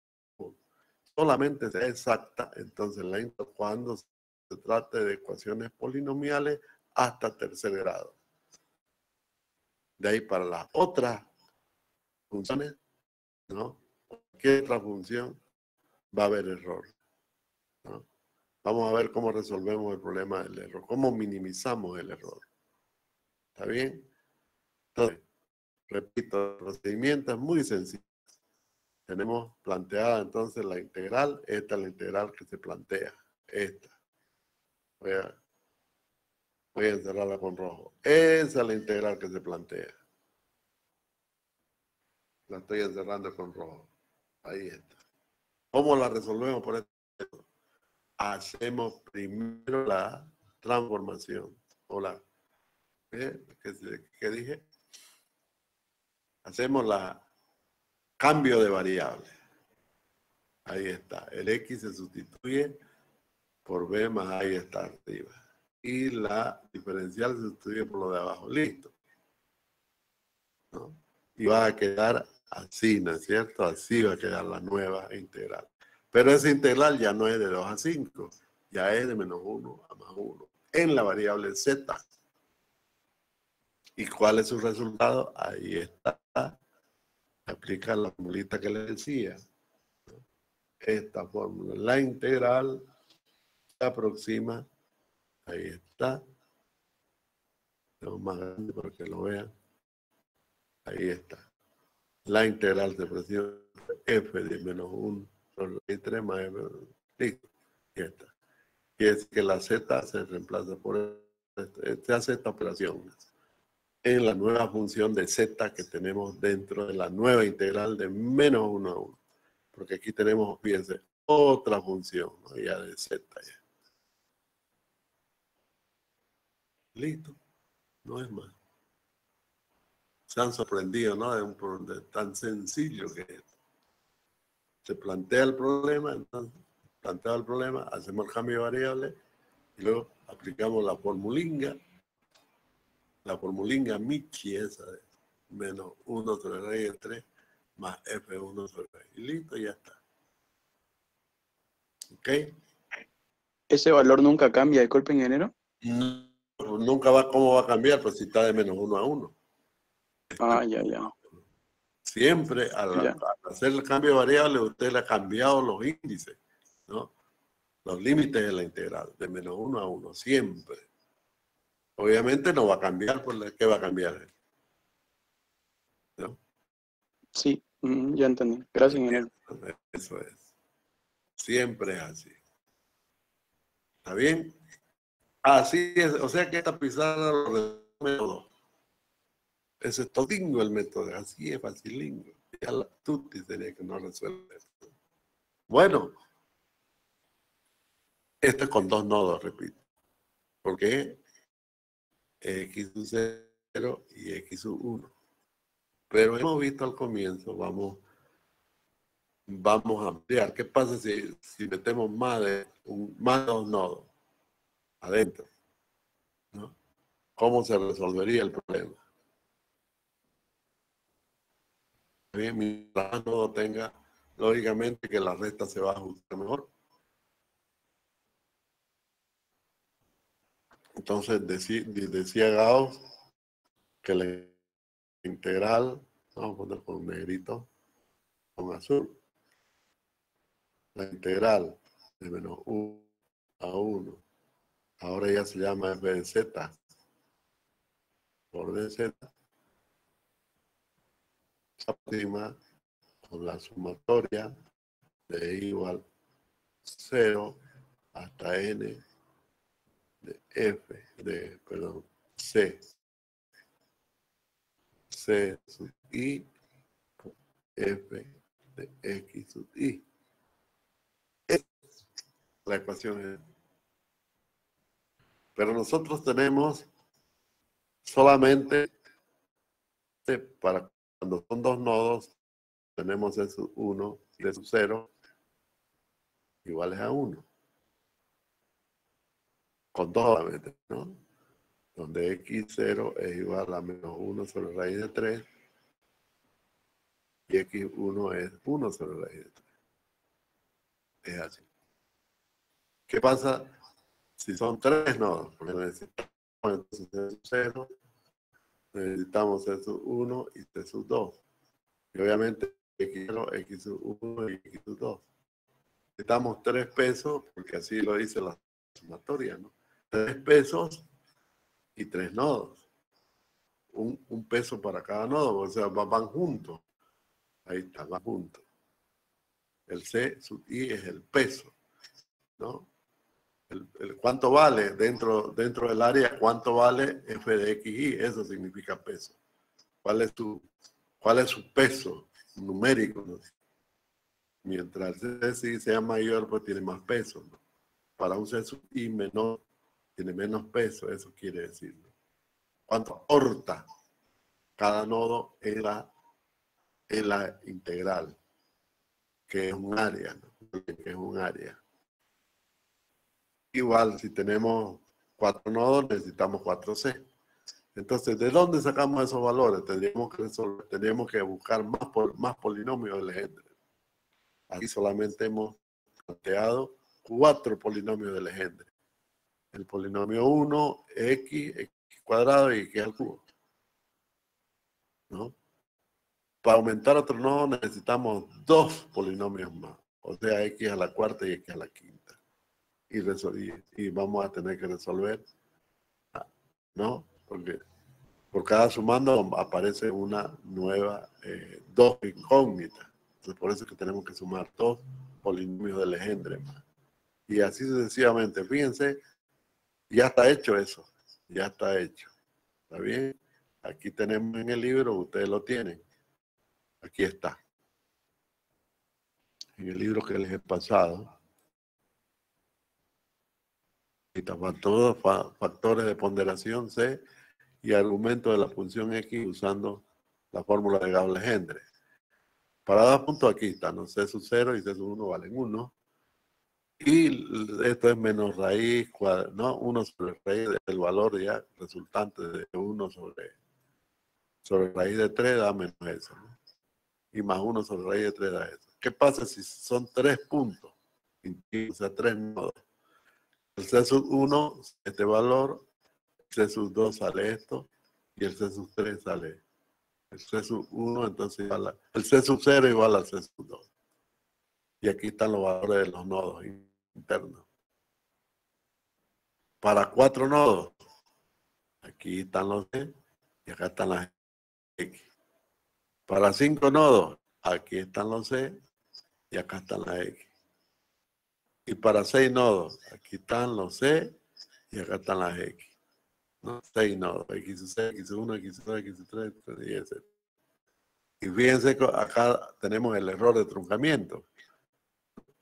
solamente sea exacta, entonces cuando se trate de ecuaciones polinomiales hasta tercer grado. De ahí para las otras funciones, ¿no? Cualquier otra función va a haber error, ¿no? Vamos a ver cómo resolvemos el problema del error, cómo minimizamos el error. ¿Está bien? Entonces, repito, el procedimiento es muy sencillo. Tenemos planteada entonces la integral. Esta es la integral que se plantea. Esta. Voy a encerrarla con rojo. Esa es la integral que se plantea. La estoy encerrando con rojo. Ahí está. ¿Cómo la resolvemos por esto? Hacemos primero la transformación. ¿Qué dije? Hacemos la cambio de variable. Ahí está. El X se sustituye por B más ahí está arriba. Y la diferencial se sustituye por lo de abajo. Listo. ¿No? Y va a quedar así, ¿no es cierto? Así va a quedar la nueva integral. Pero esa integral ya no es de 2 a 5, ya es de menos 1 a más 1 en la variable z. ¿Y cuál es su resultado? Ahí está. Aplica la formulita que le decía. Esta fórmula, la integral, se aproxima. Ahí está. Lo más grande para que lo vean. Ahí está. La integral se aproxima f de menos 1 sobre la 3 más f. Listo. Ahí está. Y es que la z se reemplaza por se hace esta operación en la nueva función de z que tenemos dentro de la nueva integral de menos 1 a 1. Porque aquí tenemos, fíjense, otra función, ¿no? Ya de z. Ya. Listo. No es más. Se han sorprendido, ¿no? De tan sencillo que es. Se plantea el problema, entonces, plantea el problema, hacemos el cambio de variable y luego aplicamos la formulinga Michi esa de menos 1 sobre raíz de 3 más F1 sobre raíz. Y listo, ya está. ¿Ok? ¿Ese valor nunca cambia, disculpe, ingeniero? Nunca va, ¿cómo va a cambiar? Pues si está de menos 1 a 1. Ah, ya. Siempre al hacer el cambio de variable, usted le ha cambiado los índices, ¿no? Los límites de la integral, de menos 1 a 1, siempre. Obviamente no va a cambiar, ¿qué va a cambiar? ¿No? Sí, ya entendí. Gracias, ingeniero. Eso es. Siempre es así. ¿Está bien? Así es. O sea que esta pizarra lo resume todo. Ese es todingo el método. Así es, facilingo. Ya la tutti sería que no resuelve esto. Bueno, esto es con 2 nodos, repito. Porque X sub 0 y X sub 1. Pero hemos visto al comienzo, vamos a ampliar. ¿Qué pasa si metemos más de 2 nodos adentro? ¿No? ¿Cómo se resolvería el problema? Bien, mientras más nodo tenga, lógicamente que la recta se va a ajustar mejor. Entonces decía Gauss que la integral, vamos a poner con negrito, con azul, la integral de menos 1 a 1, ahora ya se llama f de z, por dz, se aproxima con la sumatoria de igual 0 hasta n de f, c sub i, f de x sub i. Esa es la ecuación. Pero nosotros tenemos solamente, para cuando son 2 nodos, tenemos C sub 1 y C sub 0 iguales a 1. Con 2 solamente, ¿no? Donde x0 es igual a menos 1 sobre raíz de 3 y x1 es 1 sobre raíz de 3. Es así. ¿Qué pasa si son 3 nodos? Porque necesitamos entonces C sub 0, necesitamos C sub 1 y C sub 2. Y obviamente x0, x sub 1 y x sub 2. necesitamos 3 pesos, porque así lo dice la sumatoria, ¿no? 3 pesos y 3 nodos. Un peso para cada nodo, o sea, van juntos. Ahí está, van juntos. El C sub I es el peso, ¿no? ¿Cuánto vale dentro del área? ¿Cuánto vale f de x, y? Eso significa peso. ¿Cuál es su peso numérico, ¿no? Mientras el C sub I sea mayor, pues tiene más peso, ¿no? Para un C sub I menor, tiene menos peso, eso quiere decir, ¿no? ¿Cuánto aporta cada nodo en la integral? Que es un área, ¿no? Que es un área. Igual, si tenemos 4 nodos, necesitamos 4C. Entonces, ¿de dónde sacamos esos valores? Tendríamos que buscar más polinomios de Legendre. Aquí solamente hemos planteado 4 polinomios de Legendre. El polinomio 1, x cuadrado y x al cubo, ¿no? Para aumentar otro nodo necesitamos 2 polinomios más. O sea, x a la cuarta y x a la quinta. Y vamos a tener que resolver, ¿no? Porque por cada sumando aparece una nueva, 2 incógnitas. Entonces, por eso es que tenemos que sumar 2 polinomios de Legendre más. Y así sucesivamente. Fíjense, ya está hecho eso. Ya está hecho. ¿Está bien? Aquí tenemos en el libro, ustedes lo tienen. Aquí está. En el libro que les he pasado. Todos factores de ponderación C y argumento de la función X usando la fórmula de Gauss-Legendre. Para dar puntos aquí están, ¿no? C sub 0 y C sub 1 valen 1. Y esto es menos raíz cuadrada, ¿no? 1 sobre raíz del valor ya resultante de 1 sobre raíz de 3 da menos eso, ¿no? Y más 1 sobre raíz de 3 da eso. ¿Qué pasa si son 3 puntos? O sea, 3 nodos. El C sub 1, este valor, el C sub 2 sale esto, y el C sub 3 sale el C sub 1, entonces el C sub 0 igual al C sub 2. Y aquí están los valores de los nodos internos. Para 4 nodos, aquí están los C y acá están las X. Para 5 nodos, aquí están los C y acá están las X. Y para 6 nodos, aquí están los C y acá están las X, ¿no? 6 nodos, X sub 6, X sub 1, X sub 2, X sub 3, y etc. Y fíjense que acá tenemos el error de truncamiento.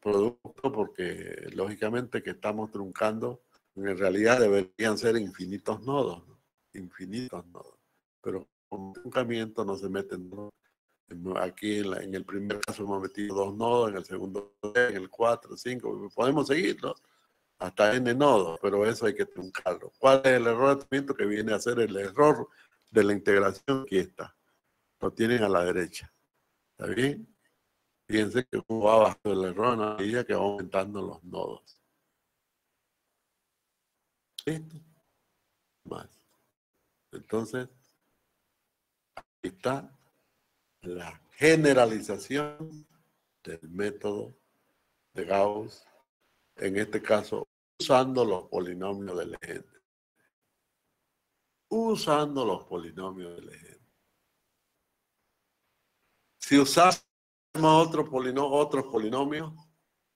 Producto porque lógicamente que estamos truncando, en realidad deberían ser infinitos nodos, ¿no? Infinitos nodos. Pero con truncamiento no se meten, ¿no? Aquí en el primer caso hemos metido 2 nodos, en el segundo 3, en el 4, 5, podemos seguir, ¿no? Hasta n nodos, pero eso hay que truncarlo. ¿Cuál es el error de truncamiento que viene a ser el error de la integración? Aquí está. Lo tienen a la derecha. ¿Está bien? Fíjense que cómo va bajando el error a medida que va aumentando los nodos. ¿Listo? Más. Entonces, aquí está la generalización del método de Gauss, en este caso, usando los polinomios de Legendre. Usando los polinomios de Legendre. Si usamos otros polinomios,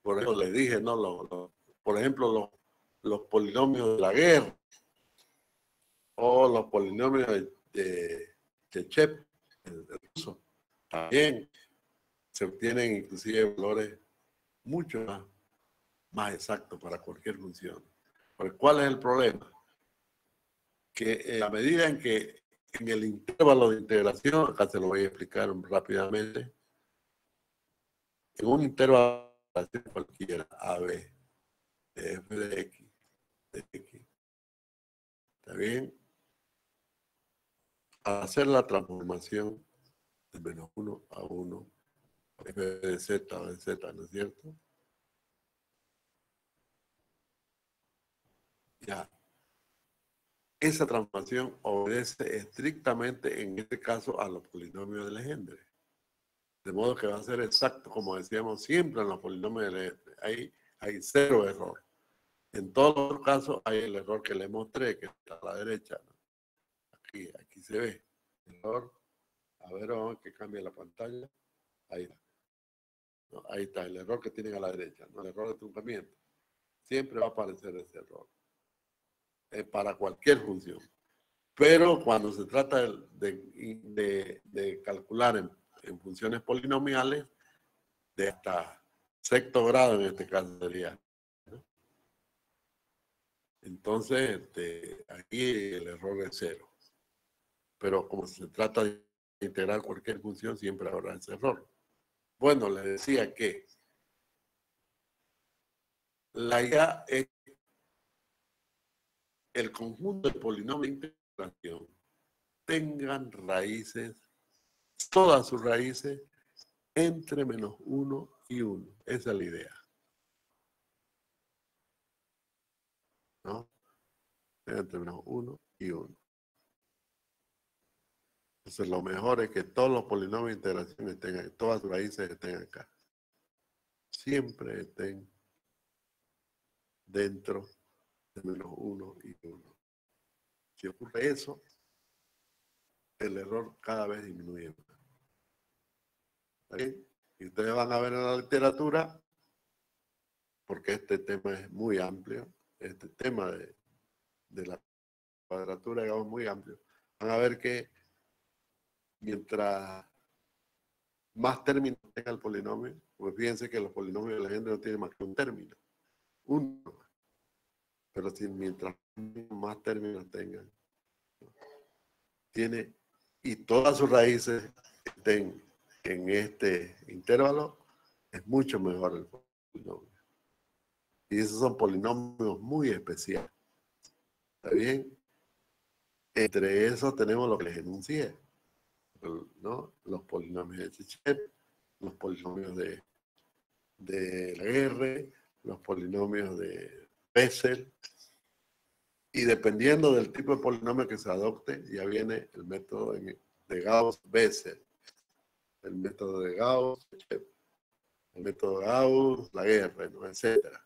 por eso les dije, ¿no? Por ejemplo, los polinomios de la guerra o los polinomios de Chechev, el ruso, también se obtienen inclusive valores mucho más exactos para cualquier función. Pero ¿cuál es el problema? Que a medida en que en el intervalo de integración, acá se lo voy a explicar rápidamente, en un intervalo de integración cualquiera, AB, de f de x, ¿está bien? Al hacer la transformación de menos 1 a 1, f de z o de z, ¿no es cierto? Ya. Esa transformación obedece estrictamente, en este caso, a los polinomios de Legendre. De modo que va a ser exacto, como decíamos siempre en los polinomios de hay cero error. En todos los casos hay el error que le mostré, que está a la derecha, ¿no? Aquí se ve. Error. A ver, vamos a que cambie la pantalla. Ahí está. No, ahí está el error que tienen a la derecha, ¿no? El error de truncamiento. Siempre va a aparecer ese error. Para cualquier función. Pero cuando se trata de calcular en funciones polinomiales, de hasta sexto grado en este caso sería, ¿no? Entonces, aquí el error es cero. Pero como se trata de integrar cualquier función, siempre habrá ese error. Bueno, les decía que la idea es el conjunto de polinomios de integración tengan raíces, todas sus raíces, entre menos 1 y 1. Esa es la idea, ¿no? Entre menos 1 y 1. Entonces, lo mejor es que todos los polinomios de integración estén, todas sus raíces estén acá. Siempre estén dentro de menos 1 y 1. Si ocurre eso, el error cada vez disminuye más. ¿Está bien? Y ustedes van a ver en la literatura, porque este tema es muy amplio, este tema de la cuadratura, digamos, muy amplio. Van a ver que mientras más términos tenga el polinomio, pues fíjense que los polinomios de la gente no tienen más que un término. Uno. Pero si mientras más términos tengan, tiene, y todas sus raíces estén en este intervalo, es mucho mejor el polinomio. Y esos son polinomios muy especiales. ¿Está bien? Entre esos tenemos lo que les enuncié, ¿no? Los polinomios de Chebyshev, los polinomios de Laguerre, los polinomios de Bessel, y dependiendo del tipo de polinomio que se adopte, ya viene el método de Gauss-Bessel, el método de Gauss, el método de Gauss, Laguerre, ¿no? Etcétera.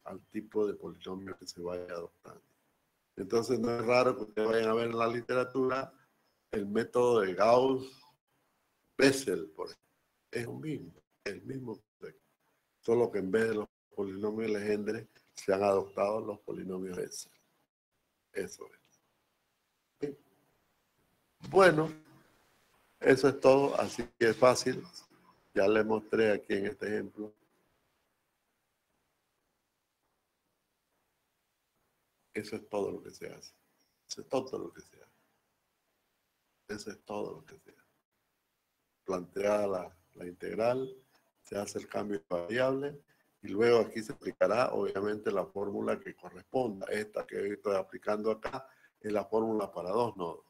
Al tipo de polinomio que se vaya adoptando. Entonces no es raro que ustedes vayan a ver en la literatura el método de Gauss-Bessel, por ejemplo. Es el mismo concepto. Solo que en vez de los polinomios Legendre se han adoptado los polinomios Bessel. Eso es. ¿Sí? Bueno, eso es todo, así que es fácil. Ya les mostré aquí en este ejemplo. Eso es todo lo que se hace. Eso es todo lo que se hace. Eso es todo lo que se hace. Planteada la integral, se hace el cambio de variable y luego aquí se aplicará obviamente la fórmula que corresponda. Esta que estoy aplicando acá es la fórmula para 2 nodos.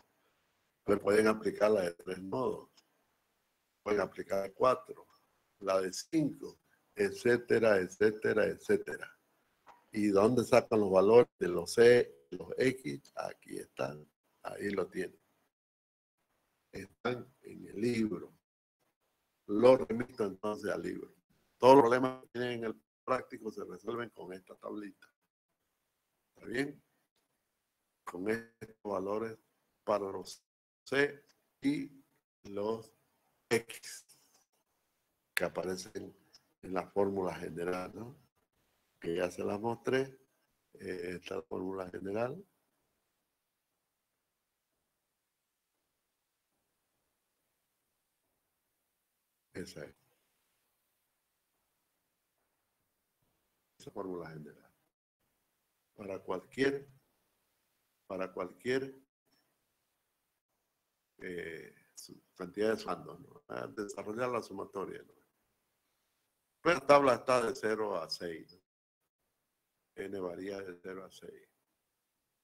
Pero pueden aplicar la de 3 nodos. Pueden aplicar la de 4, la de 5, etcétera, etcétera, etcétera. ¿Y dónde sacan los valores de los C, los X? Aquí están. Ahí lo tienen. Están en el libro. Lo remito entonces al libro. Todos los problemas que tienen en el práctico se resuelven con esta tablita. ¿Está bien? Con estos valores para los C y los X que aparecen en la fórmula general, ¿no? Que ya se las mostré. Esta fórmula general. Esa es. Esa fórmula general. Para cualquier cantidad de sumandos, ¿no? A desarrollar la sumatoria, ¿no? Pero la tabla está de 0 a 6, ¿no? N varía de 0 a 6.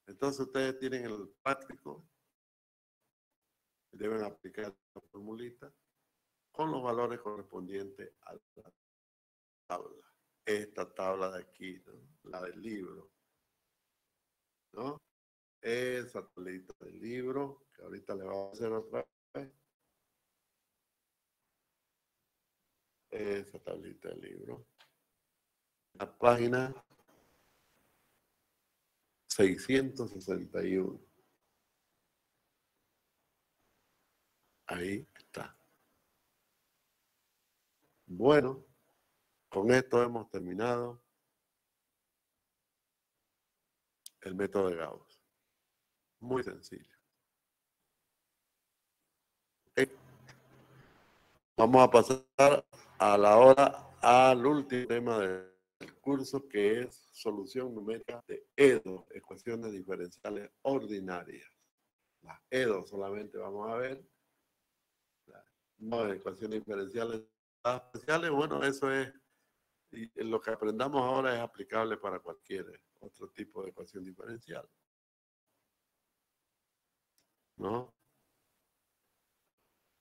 Entonces ustedes tienen el práctico, deben aplicar la formulita con los valores correspondientes a la tabla. Esta tabla de aquí, ¿no? La del libro, ¿no? Esa tablita del libro, que ahorita le vamos a hacer otra vez. esa tablita del libro. La página 661. Ahí está. Bueno, con esto hemos terminado el método de Gauss. Muy sencillo. ¿Ok? Vamos a pasar a la hora al último tema del curso, que es solución numérica de EDO, ecuaciones diferenciales ordinarias. Las EDO solamente vamos a ver. No, ecuaciones diferenciales especiales, bueno, eso es, y lo que aprendamos ahora es aplicable para cualquier otro tipo de ecuación diferencial. ¿No?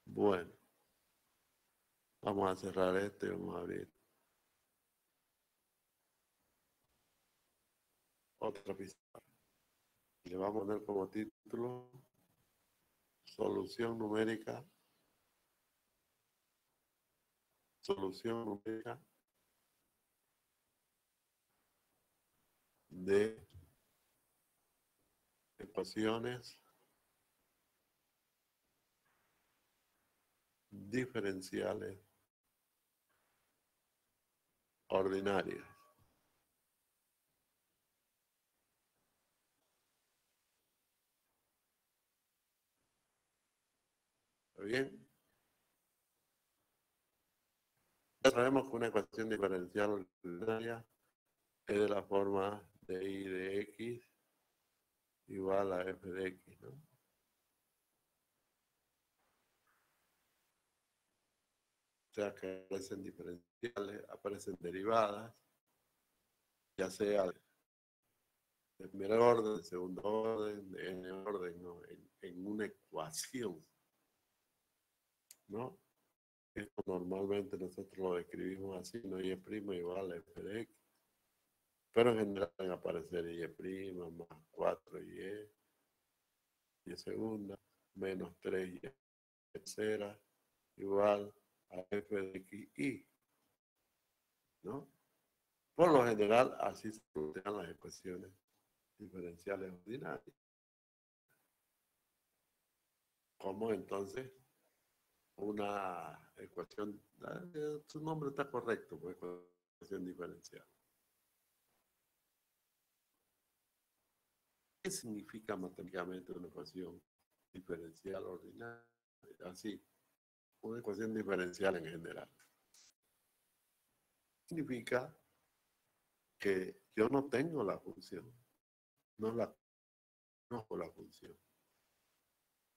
Bueno, vamos a cerrar este y vamos a abrir otra pizarra. Le vamos a poner como título solución numérica de ecuaciones diferenciales ordinarias. ¿Está bien? Ya sabemos que una ecuación diferencial ordinaria es de la forma de y de x igual a f de x, ¿no? O sea que aparecen diferenciales, aparecen derivadas, ya sea de primer orden, de segundo orden, de n orden, ¿no? En una ecuación, ¿no? Esto normalmente nosotros lo describimos así, ¿no? Y' igual a f de x. Pero en general van a aparecer y' más 4y segunda, menos 3y tercera, igual a f de x y, ¿no? Por lo general, así se plantean las ecuaciones diferenciales ordinarias. Como entonces una ecuación, su nombre está correcto, pues ecuación diferencial. ¿Qué significa matemáticamente una ecuación diferencial ordinaria? Así, una ecuación diferencial en general. Significa que yo no tengo la función, no la conozco la función,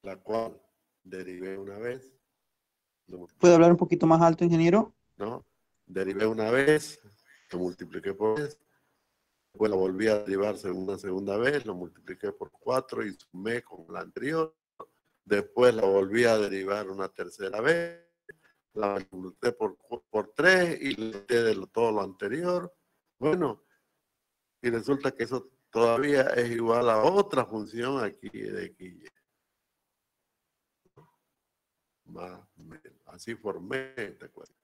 la cual derivé una vez. ¿Puede hablar un poquito más alto, ingeniero? ¿No? Derivé una vez, lo multipliqué por 3, después la volví a derivar una segunda vez, lo multipliqué por 4 y sumé con la anterior. Después la volví a derivar una tercera vez, la multipliqué por 3 y le quité de todo lo anterior. Bueno, y resulta que eso todavía es igual a otra función aquí de x. Más o menos. Así formé esta ecuación.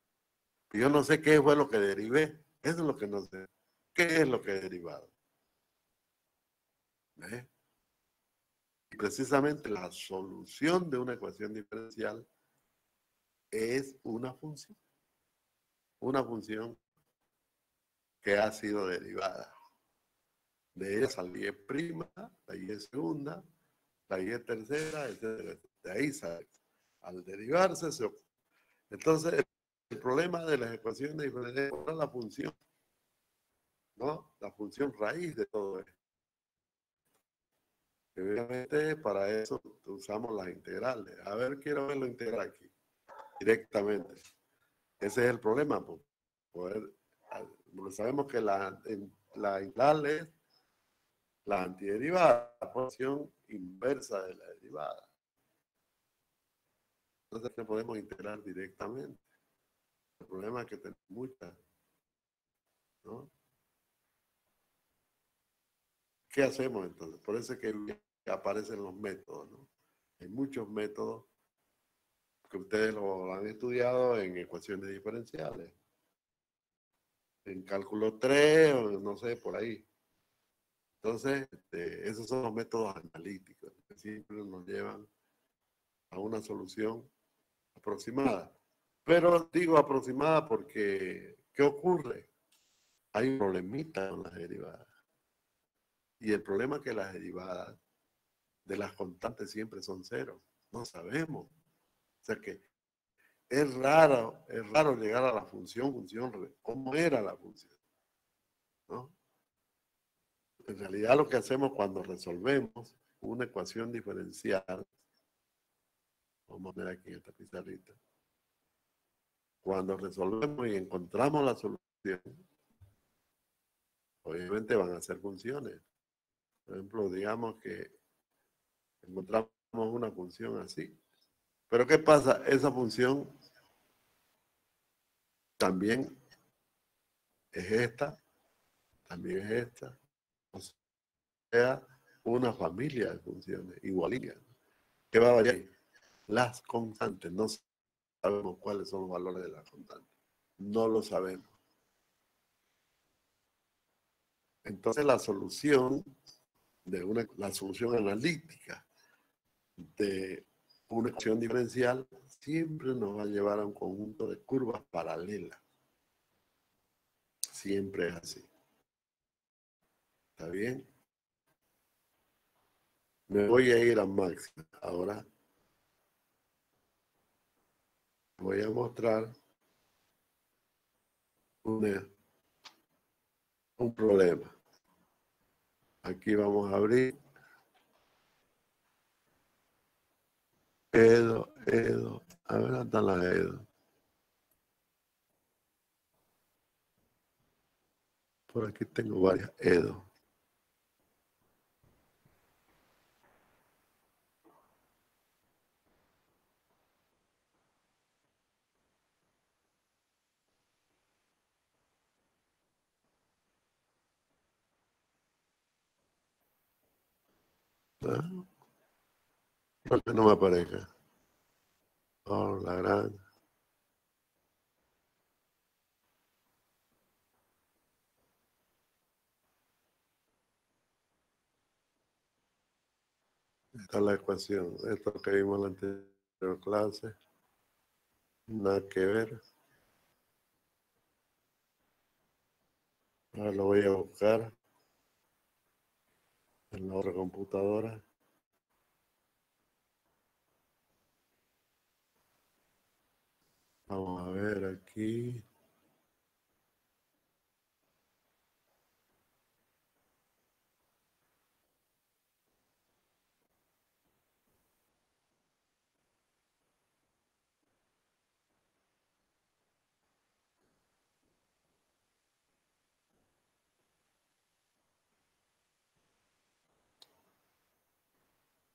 Yo no sé qué fue lo que derivé. Eso es lo que no sé. ¿Qué es lo que he derivado? ¿Eh? Y precisamente la solución de una ecuación diferencial es una función. Una función que ha sido derivada. De ella sale y prima, la y es segunda, la y es tercera, etc. De ahí sale. Al derivarse, entonces el problema de las ecuaciones diferenciales es la función, ¿no? La función raíz de todo esto. Obviamente para eso usamos las integrales. A ver, quiero ver lo integral aquí, directamente. Ese es el problema, poder, porque sabemos que la integral es la antiderivada, la función inversa de la derivada. Entonces no podemos integrar directamente. El problema es que tenemos muchas, ¿no? ¿Qué hacemos entonces? Por eso es que aparecen los métodos, ¿no? Hay muchos métodos que ustedes lo han estudiado en ecuaciones diferenciales, en cálculo 3 o no sé, por ahí. Entonces, esos son los métodos analíticos que siempre nos llevan a una solución aproximada. Pero digo aproximada porque, ¿qué ocurre? Hay un problemita con las derivadas. Y el problema es que las derivadas de las constantes siempre son cero. No sabemos. O sea que es raro llegar a la función, ¿cómo era la función? ¿No? En realidad lo que hacemos cuando resolvemos una ecuación diferencial, vamos a poner aquí en esta pizarrita, cuando resolvemos y encontramos la solución, obviamente van a ser funciones. Por ejemplo, digamos que encontramos una función así. Pero ¿qué pasa? Esa función también es esta, también es esta. O sea, una familia de funciones igualitas. ¿Qué va a variar? Las constantes. No sabemos cuáles son los valores de las constantes. No lo sabemos. Entonces la solución la solución analítica de una ecuación diferencial siempre nos va a llevar a un conjunto de curvas paralelas. Siempre es así. ¿Está bien? Me voy a ir a máxima. Ahora voy a mostrar un problema. Aquí vamos a abrir Edo. A ver, ¿dónde están las Edo? Por aquí tengo varias Edo. ¿Ah? ¿Por qué no me aparezca? Oh, la gran. Esta es la ecuación. Esto que vimos en la anterior clase. Nada que ver. Ahora lo voy a buscar en la otra computadora. Vamos a ver aquí.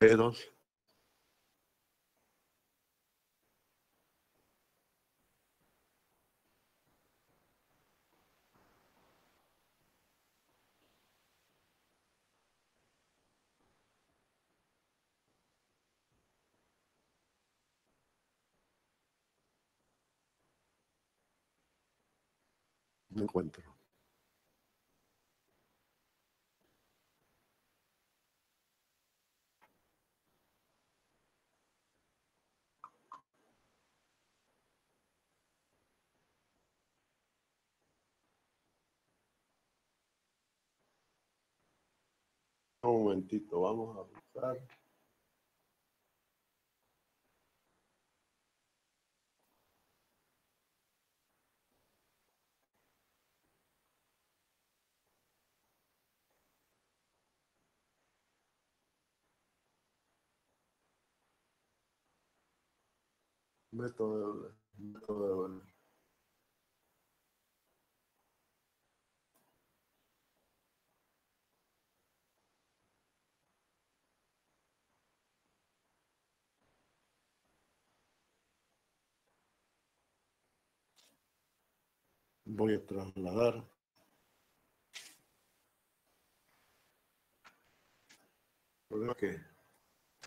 P2. No encuentro. Un momentito, vamos a buscar. Método de Euler. Voy a trasladar. El problema es que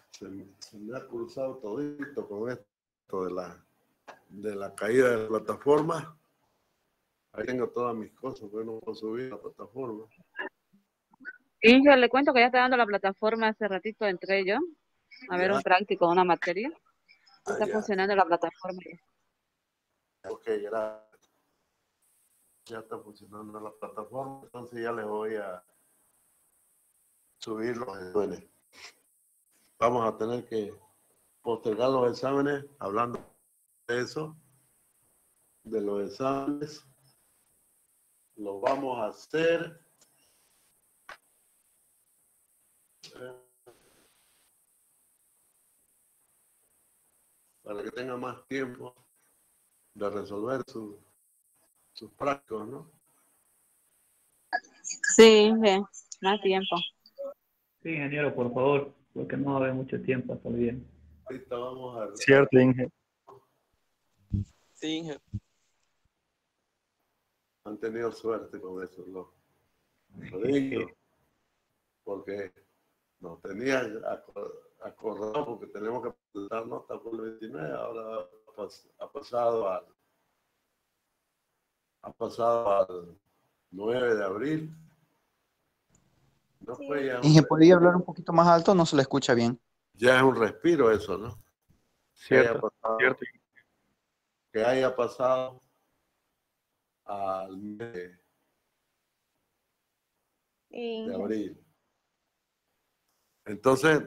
se me ha cruzado todito con esto. de la caída de la plataforma. Ahí tengo todas mis cosas, pero no puedo subir a la plataforma. Inge, le cuento que ya está dando la plataforma, hace ratito entré yo a ver Ya. un práctico de una materia. Ah, Está ya. funcionando la plataforma. Ok, gracias. Ya está funcionando la plataforma, entonces ya les voy a subir los exámenes. Vamos a tener que postergar los exámenes, hablando de eso, de los exámenes. Los vamos a hacer para que tengan más tiempo de resolver sus prácticos, ¿no? Sí, Inge, más tiempo. Sí, ingeniero, por favor, porque no va a haber mucho tiempo hasta el viernes. Ahorita vamos a... Cierto, Inge. Sí, Inge. Han tenido suerte con eso, lo digo, porque nos tenían acordado porque tenemos que presentar nota por el 29, ahora ha pasado al 9 de abril. No fue ya, Inge, ¿podría hablar un poquito más alto? No se le escucha bien. ya es un respiro eso, ¿no? Cierto, cierto. Que haya pasado al mes de abril. Entonces,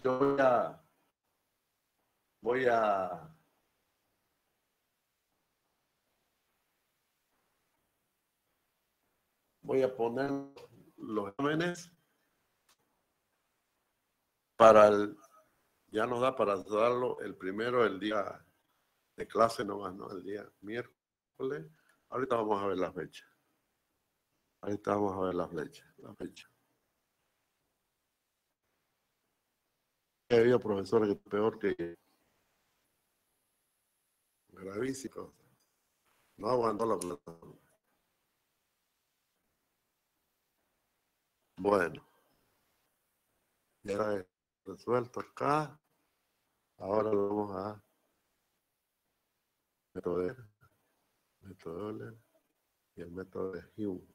yo voy a poner los exámenes para ya nos da para darlo el primero, el día de clase nomás, ¿no? El día miércoles. Ahorita vamos a ver la fecha. Ahorita vamos a ver la fecha. He habido profesores que peor que gravísimos. No aguantó la plataforma. Bueno. Ya he resuelto acá. Ahora lo vamos a método Euler y el método de Hume.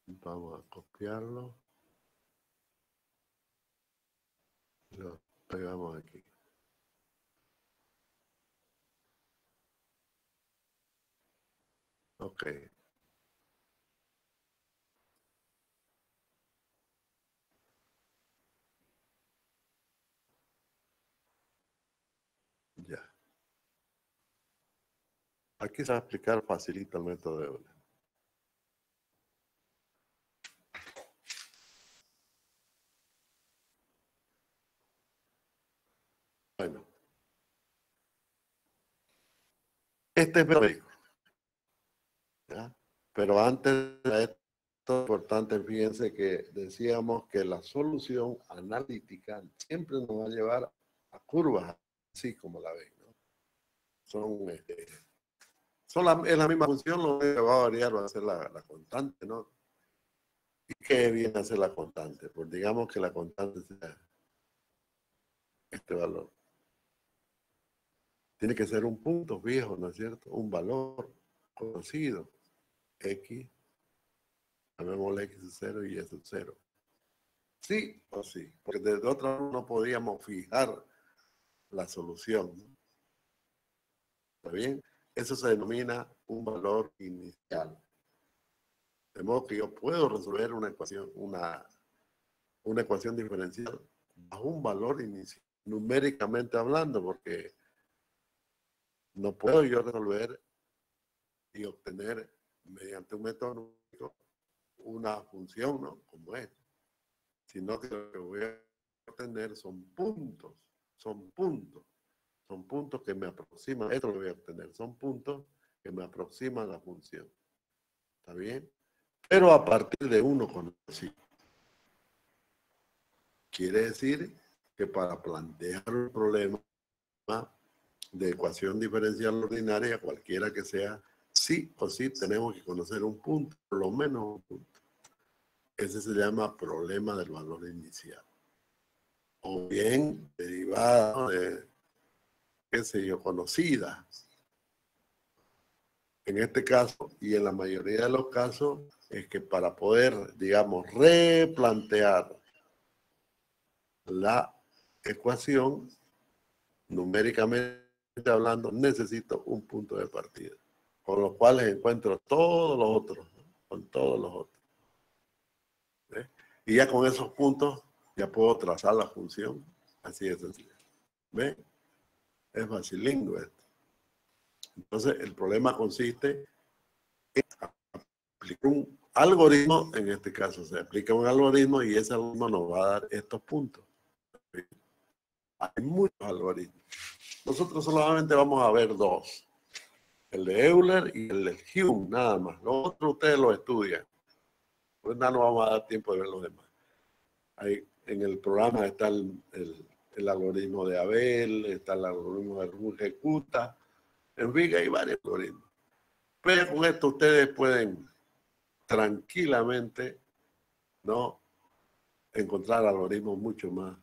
Vamos a copiarlo. Lo pegamos aquí. Ok. Ya. Aquí se va a explicar facilito el método de Euler. Bueno. Este es médico. ¿Ya? Pero antes de esto, es importante, fíjense que decíamos que la solución analítica siempre nos va a llevar a curvas, así como la ven, ¿no? Es la misma función, lo que va a variar va a ser la constante, ¿no? ¿Y qué viene a ser la constante? Pues digamos que la constante sea este valor. Tiene que ser un punto fijo, ¿no es cierto? Un valor conocido. X, llamémosle X sub 0 y Y sub 0. Sí o sí, porque de otra forma no podíamos fijar la solución, ¿no? ¿Está bien? Eso se denomina un valor inicial. De modo que yo puedo resolver una ecuación diferencial bajo un valor inicial, numéricamente hablando, porque no puedo yo resolver y obtener mediante un método numérico una función, ¿no? Como es, sino que lo que voy a obtener son puntos que me aproximan, esto lo voy a obtener, son puntos que me aproximan a la función. ¿Está bien? Pero a partir de uno conocido. Quiere decir que para plantear un problema de ecuación diferencial ordinaria, cualquiera que sea, sí o sí tenemos que conocer un punto, por lo menos un punto. Ese se llama problema del valor inicial. O bien derivada de, qué sé yo, conocida. En este caso, y en la mayoría de los casos, es que para poder, digamos, replantear la ecuación, numéricamente hablando, necesito un punto de partida, con los cuales encuentro todos los otros, ¿no? Con todos los otros. ¿Ve? Y ya con esos puntos, ya puedo trazar la función, así de sencillo. ¿Ve? Es facilísimo esto. Entonces, el problema consiste en aplicar un algoritmo, en este caso se aplica un algoritmo y ese algoritmo nos va a dar estos puntos. Hay muchos algoritmos. Nosotros solamente vamos a ver dos. El de Euler y el de Hume, nada más. Los otros ustedes lo estudian. Pues nada, no vamos a dar tiempo de ver los demás. Ahí, en el programa está el algoritmo de Abel, está el algoritmo de Runge-Kutta. En fin, hay varios algoritmos. Pero con esto ustedes pueden tranquilamente, ¿no?, encontrar algoritmos mucho más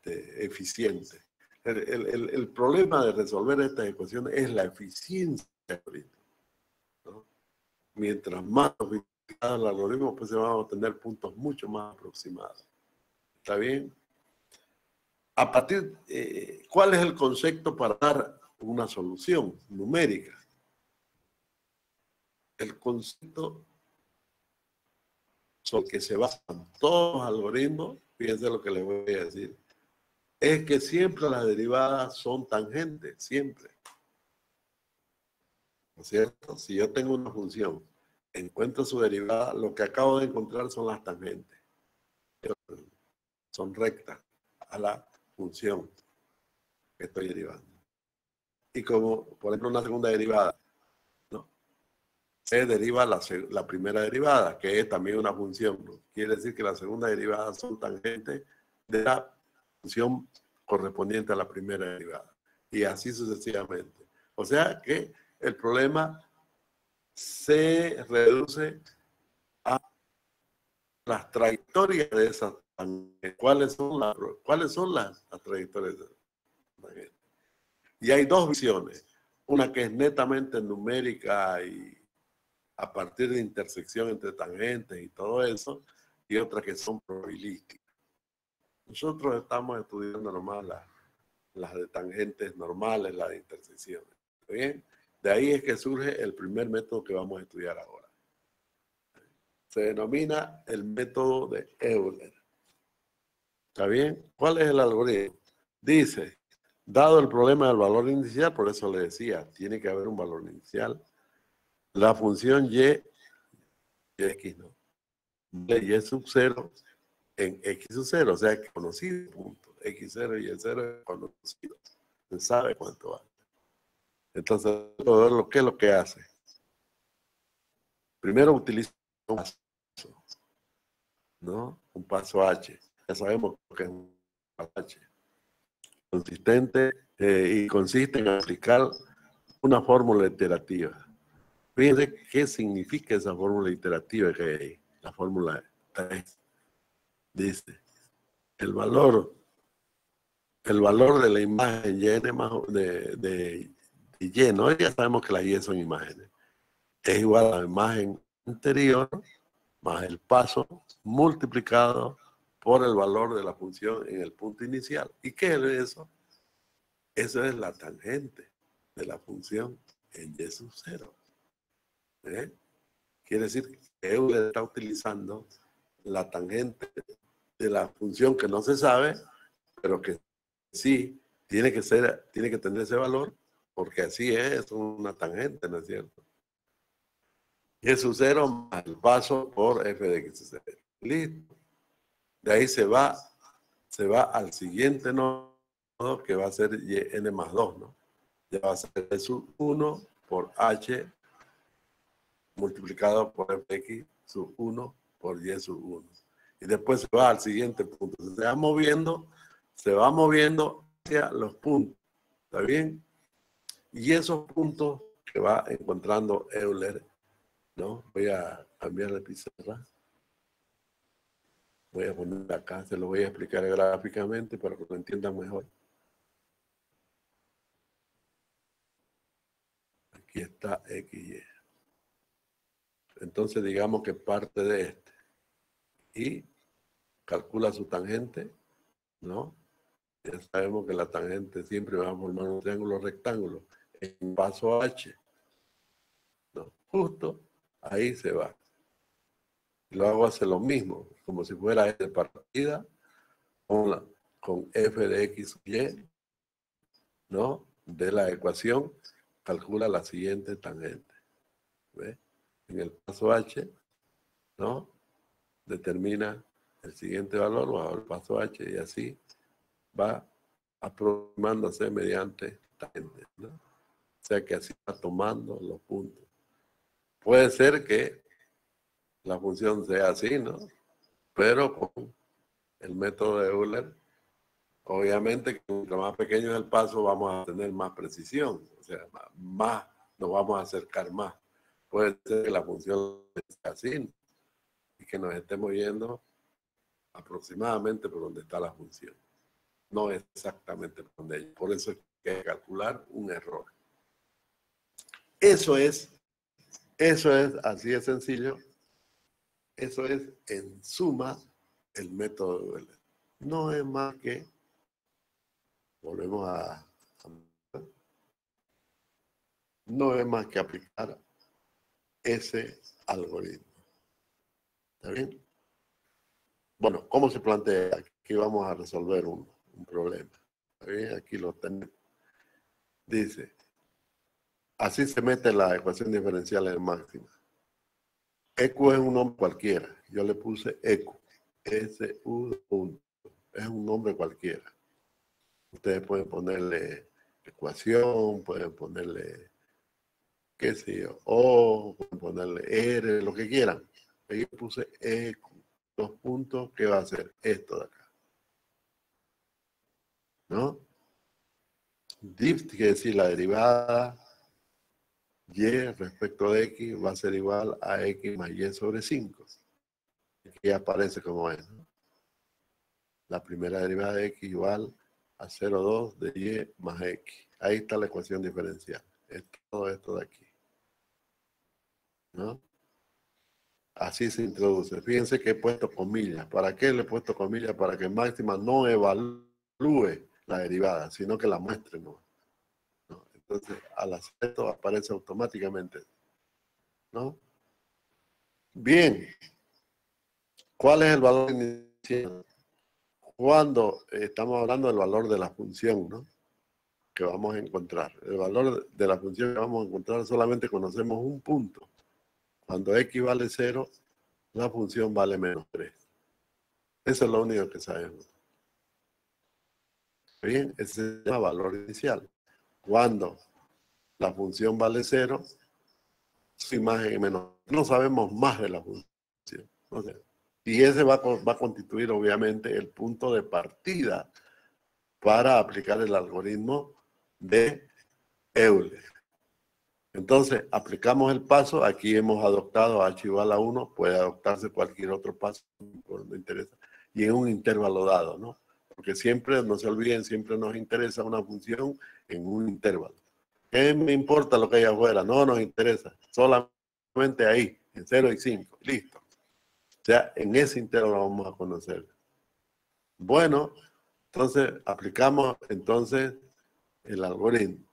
eficientes. El problema de resolver estas ecuaciones es la eficiencia del algoritmo, ¿no? Mientras más sofisticado el algoritmo, pues se van a obtener puntos mucho más aproximados. ¿Está bien? A partir, ¿cuál es el concepto para dar una solución numérica? El concepto sobre el que se basan todos los algoritmos, fíjense lo que les voy a decir, es que siempre las derivadas son tangentes, siempre. ¿No es cierto? Si yo tengo una función, encuentro su derivada, lo que acabo de encontrar son las tangentes. Son rectas a la función que estoy derivando. Y como, por ejemplo, una segunda derivada, ¿no?, se deriva la primera derivada, que es también una función, ¿no? Quiere decir que la segunda derivada son tangentes de la función correspondiente a la primera derivada. Y así sucesivamente. O sea que el problema se reduce a las trayectorias de esas tangentes. ¿Cuáles son las trayectorias de esas tangentes? Y hay dos visiones. Una que es netamente numérica y a partir de intersección entre tangentes y todo eso, y otra que son probabilísticas. Nosotros estamos estudiando nomás las de tangentes normales, las de intersecciones. ¿Está bien? De ahí es que surge el primer método que vamos a estudiar ahora. Se denomina el método de Euler. ¿Está bien? ¿Cuál es el algoritmo? Dice, dado el problema del valor inicial, por eso le decía, tiene que haber un valor inicial, la función x, ¿no?, de y sub 0 en x sub 0, o sea, que conocido punto. X0 y Y0 es conocido. Se sabe cuánto vale. Entonces, vamos a ver qué es lo que hace. Primero utiliza un paso, ¿no? Un paso H. Ya sabemos que es un paso H. Consistente y consiste en aplicar una fórmula iterativa. Fíjense qué significa esa fórmula iterativa que hay ahí. La fórmula 3. Dice, el valor de la imagen de Y, ¿no? Ya sabemos que las Y son imágenes. Es igual a la imagen anterior más el paso multiplicado por el valor de la función en el punto inicial. ¿Y qué es eso? Eso es la tangente de la función en Y sub 0. Quiere decir que Euler está utilizando la tangente de la función que no se sabe, pero que sí tiene que tener ese valor, porque así es una tangente, ¿no es cierto? Y sub 0 más el paso por f de x sub 0. Listo. De ahí se va al siguiente nodo, que va a ser n más 2, ¿no? Ya va a ser y sub 1 por h multiplicado por f de x sub 1 por y sub 1. Y después se va al siguiente punto. Se va moviendo hacia los puntos. ¿Está bien? Y esos puntos que va encontrando Euler, ¿no? Voy a cambiar la pizarra. Voy a poner acá, se lo voy a explicar gráficamente para que lo entiendan mejor. Aquí está XY. Entonces digamos que parte de este. Y calcula su tangente, ¿no? Ya sabemos que la tangente siempre va a formar un triángulo rectángulo en paso H, ¿no? Justo ahí se va. Y luego hace lo mismo, como si fuera de partida con f de x y, ¿no? De la ecuación, calcula la siguiente tangente. ¿Ve? En el paso H, ¿no? Determina el siguiente valor bajo el paso H y así va aproximándose mediante tangente, ¿no? O sea que así va tomando los puntos. Puede ser que la función sea así, ¿no? Pero con el método de Euler, obviamente que mientras más pequeño es el paso, vamos a tener más precisión. O sea, más nos vamos a acercar más. Puede ser que la función sea así y que nos estemos yendo aproximadamente por donde está la función. No exactamente por donde ella. Por eso hay que calcular un error. Eso es así de sencillo. Eso es, en suma, el método de Euler. No es más que, volvemos a no es más que aplicar ese algoritmo. ¿Está bien? Bueno, ¿cómo se plantea? Aquí vamos a resolver un problema. ¿Está bien? Aquí lo tenemos. Dice, así se mete la ecuación diferencial en máxima. EQ es un nombre cualquiera. Yo le puse EQ. SU. Es un nombre cualquiera. Ustedes pueden ponerle ecuación, pueden ponerle, qué sé yo, O, pueden ponerle R, lo que quieran. Yo puse EQ. Dos puntos, ¿qué va a hacer? Esto de acá. ¿No? Div quiere decir la derivada y respecto de x va a ser igual a x más y sobre 5. Aquí aparece como es, ¿no? La primera derivada de x igual a 0,2 de y más x. Ahí está la ecuación diferencial. Es todo esto de aquí, ¿no? Así se introduce. Fíjense que he puesto comillas. ¿Para qué le he puesto comillas? Para que máxima no evalúe la derivada, sino que la muestre, ¿no? Entonces, al hacer esto aparece automáticamente, ¿no? Bien. ¿Cuál es el valor inicial? Cuando estamos hablando del valor de la función, ¿no? Que vamos a encontrar. El valor de la función que vamos a encontrar solamente conocemos un punto. Cuando x vale 0, la función vale menos 3. Eso es lo único que sabemos. Bien, ese se llama valor inicial. Cuando la función vale 0, su imagen es menos. No sabemos más de la función. O sea, y ese va a constituir obviamente el punto de partida para aplicar el algoritmo de Euler. Entonces, aplicamos el paso. Aquí hemos adoptado h igual a 1. Puede adoptarse cualquier otro paso, no interesa. Y en un intervalo dado, ¿no? Porque siempre, no se olviden, siempre nos interesa una función en un intervalo. ¿Qué me importa lo que hay afuera? No nos interesa. Solamente ahí, en 0 y 5. Listo. O sea, en ese intervalo vamos a conocer. Bueno, entonces aplicamos entonces el algoritmo,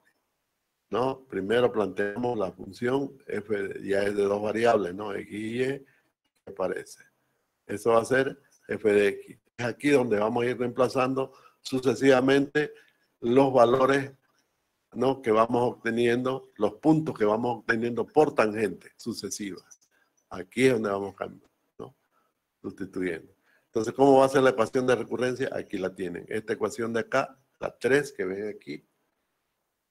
¿no? Primero planteamos la función f, ya es de dos variables, ¿no? X y y, que aparece. Eso va a ser f de x. Es aquí donde vamos a ir reemplazando sucesivamente los valores, ¿no? Que vamos obteniendo, los puntos que vamos obteniendo por tangente sucesivas. Aquí es donde vamos cambiando, ¿no? Sustituyendo. Entonces, ¿cómo va a ser la ecuación de recurrencia? Aquí la tienen. Esta ecuación de acá, la 3 que ven aquí,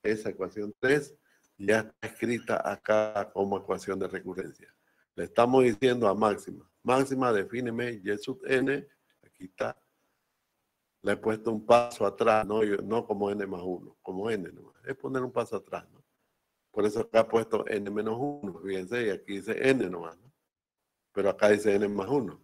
esa ecuación 3 ya está escrita acá como ecuación de recurrencia. Le estamos diciendo a máxima. Máxima, defíneme y sub n. Aquí está. Le he puesto un paso atrás, no como n más 1, como n nomás. Es poner un paso atrás, ¿no? Por eso acá he puesto n-1, fíjense, y aquí dice n nomás, ¿no? Pero acá dice n más 1.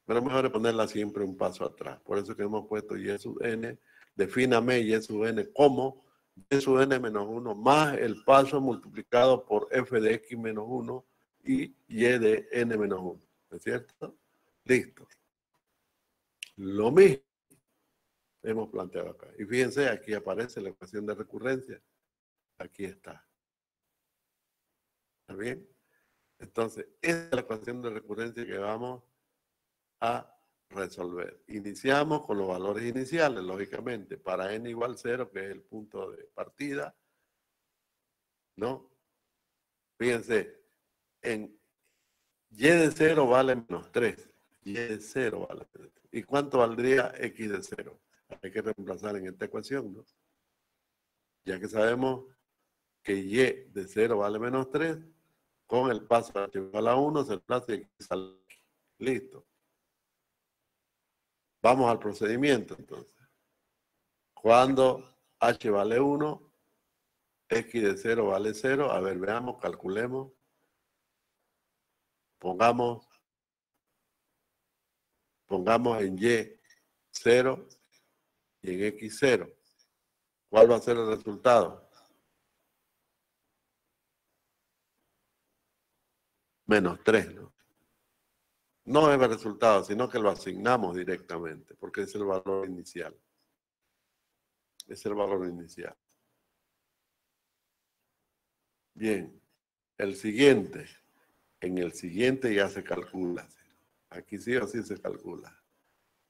Pero mejor es ponerla siempre un paso atrás. Por eso que hemos puesto y sub n, defíname y sub n como y sub n menos 1 más el paso multiplicado por f de x menos 1 y de n menos 1. ¿No es cierto? Listo. Lo mismo hemos planteado acá. Y fíjense, aquí aparece la ecuación de recurrencia. Aquí está. ¿Está bien? Entonces, esta es la ecuación de recurrencia que vamos a resolver. Iniciamos con los valores iniciales, lógicamente, para n igual 0, que es el punto de partida, ¿no? Fíjense, en y de 0 vale menos 3, y de 0 vale menos 3. ¿Y cuánto valdría x de 0? Hay que reemplazar en esta ecuación, ¿no? Ya que sabemos que y de 0 vale menos 3, con el paso h igual a 1 se reemplaza y aquí sale. Listo. Vamos al procedimiento, entonces. Cuando h vale 1, x de 0 vale 0. A ver, veamos, calculemos. Pongamos en y 0 y en x 0. ¿Cuál va a ser el resultado? Menos 3, ¿no? No es el resultado, sino que lo asignamos directamente, porque es el valor inicial. Es el valor inicial. Bien, el siguiente. En el siguiente ya se calcula. Aquí sí o sí se calcula,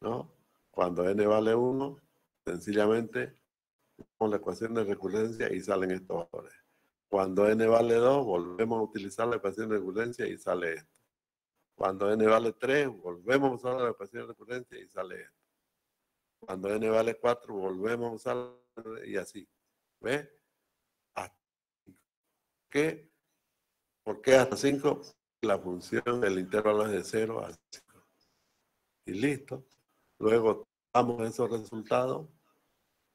¿no? Cuando n vale 1, sencillamente con la ecuación de recurrencia y salen estos valores. Cuando n vale 2, volvemos a utilizar la ecuación de recurrencia y sale esto. Cuando n vale 3, volvemos a usar la ecuación de recurrencia y sale esto. Cuando n vale 4, volvemos a usar y así. ¿Ves? Hasta 5. ¿Qué? ¿Por qué hasta 5? La función del intervalo es de 0 a 5. Y listo. Luego damos esos resultados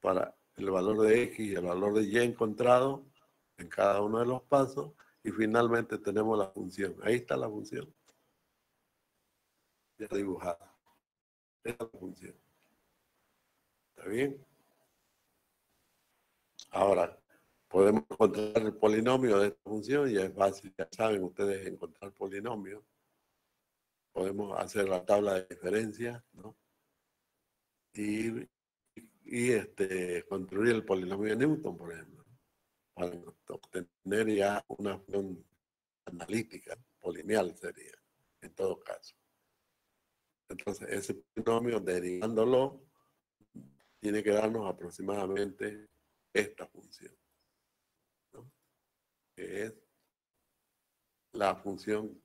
para el valor de x y el valor de y encontrado en cada uno de los pasos. Y finalmente tenemos la función. Ahí está la función. Ya dibujada. Esta es la función. ¿Está bien? Ahora, podemos encontrar el polinomio de esta función y es fácil, ya saben ustedes encontrar polinomios. Podemos hacer la tabla de diferencias, ¿no? Y construir el polinomio de Newton, por ejemplo, para obtener ya una función analítica, polinomial sería, en todo caso. Entonces, ese polinomio, derivándolo, tiene que darnos aproximadamente esta función, ¿no? Que es la función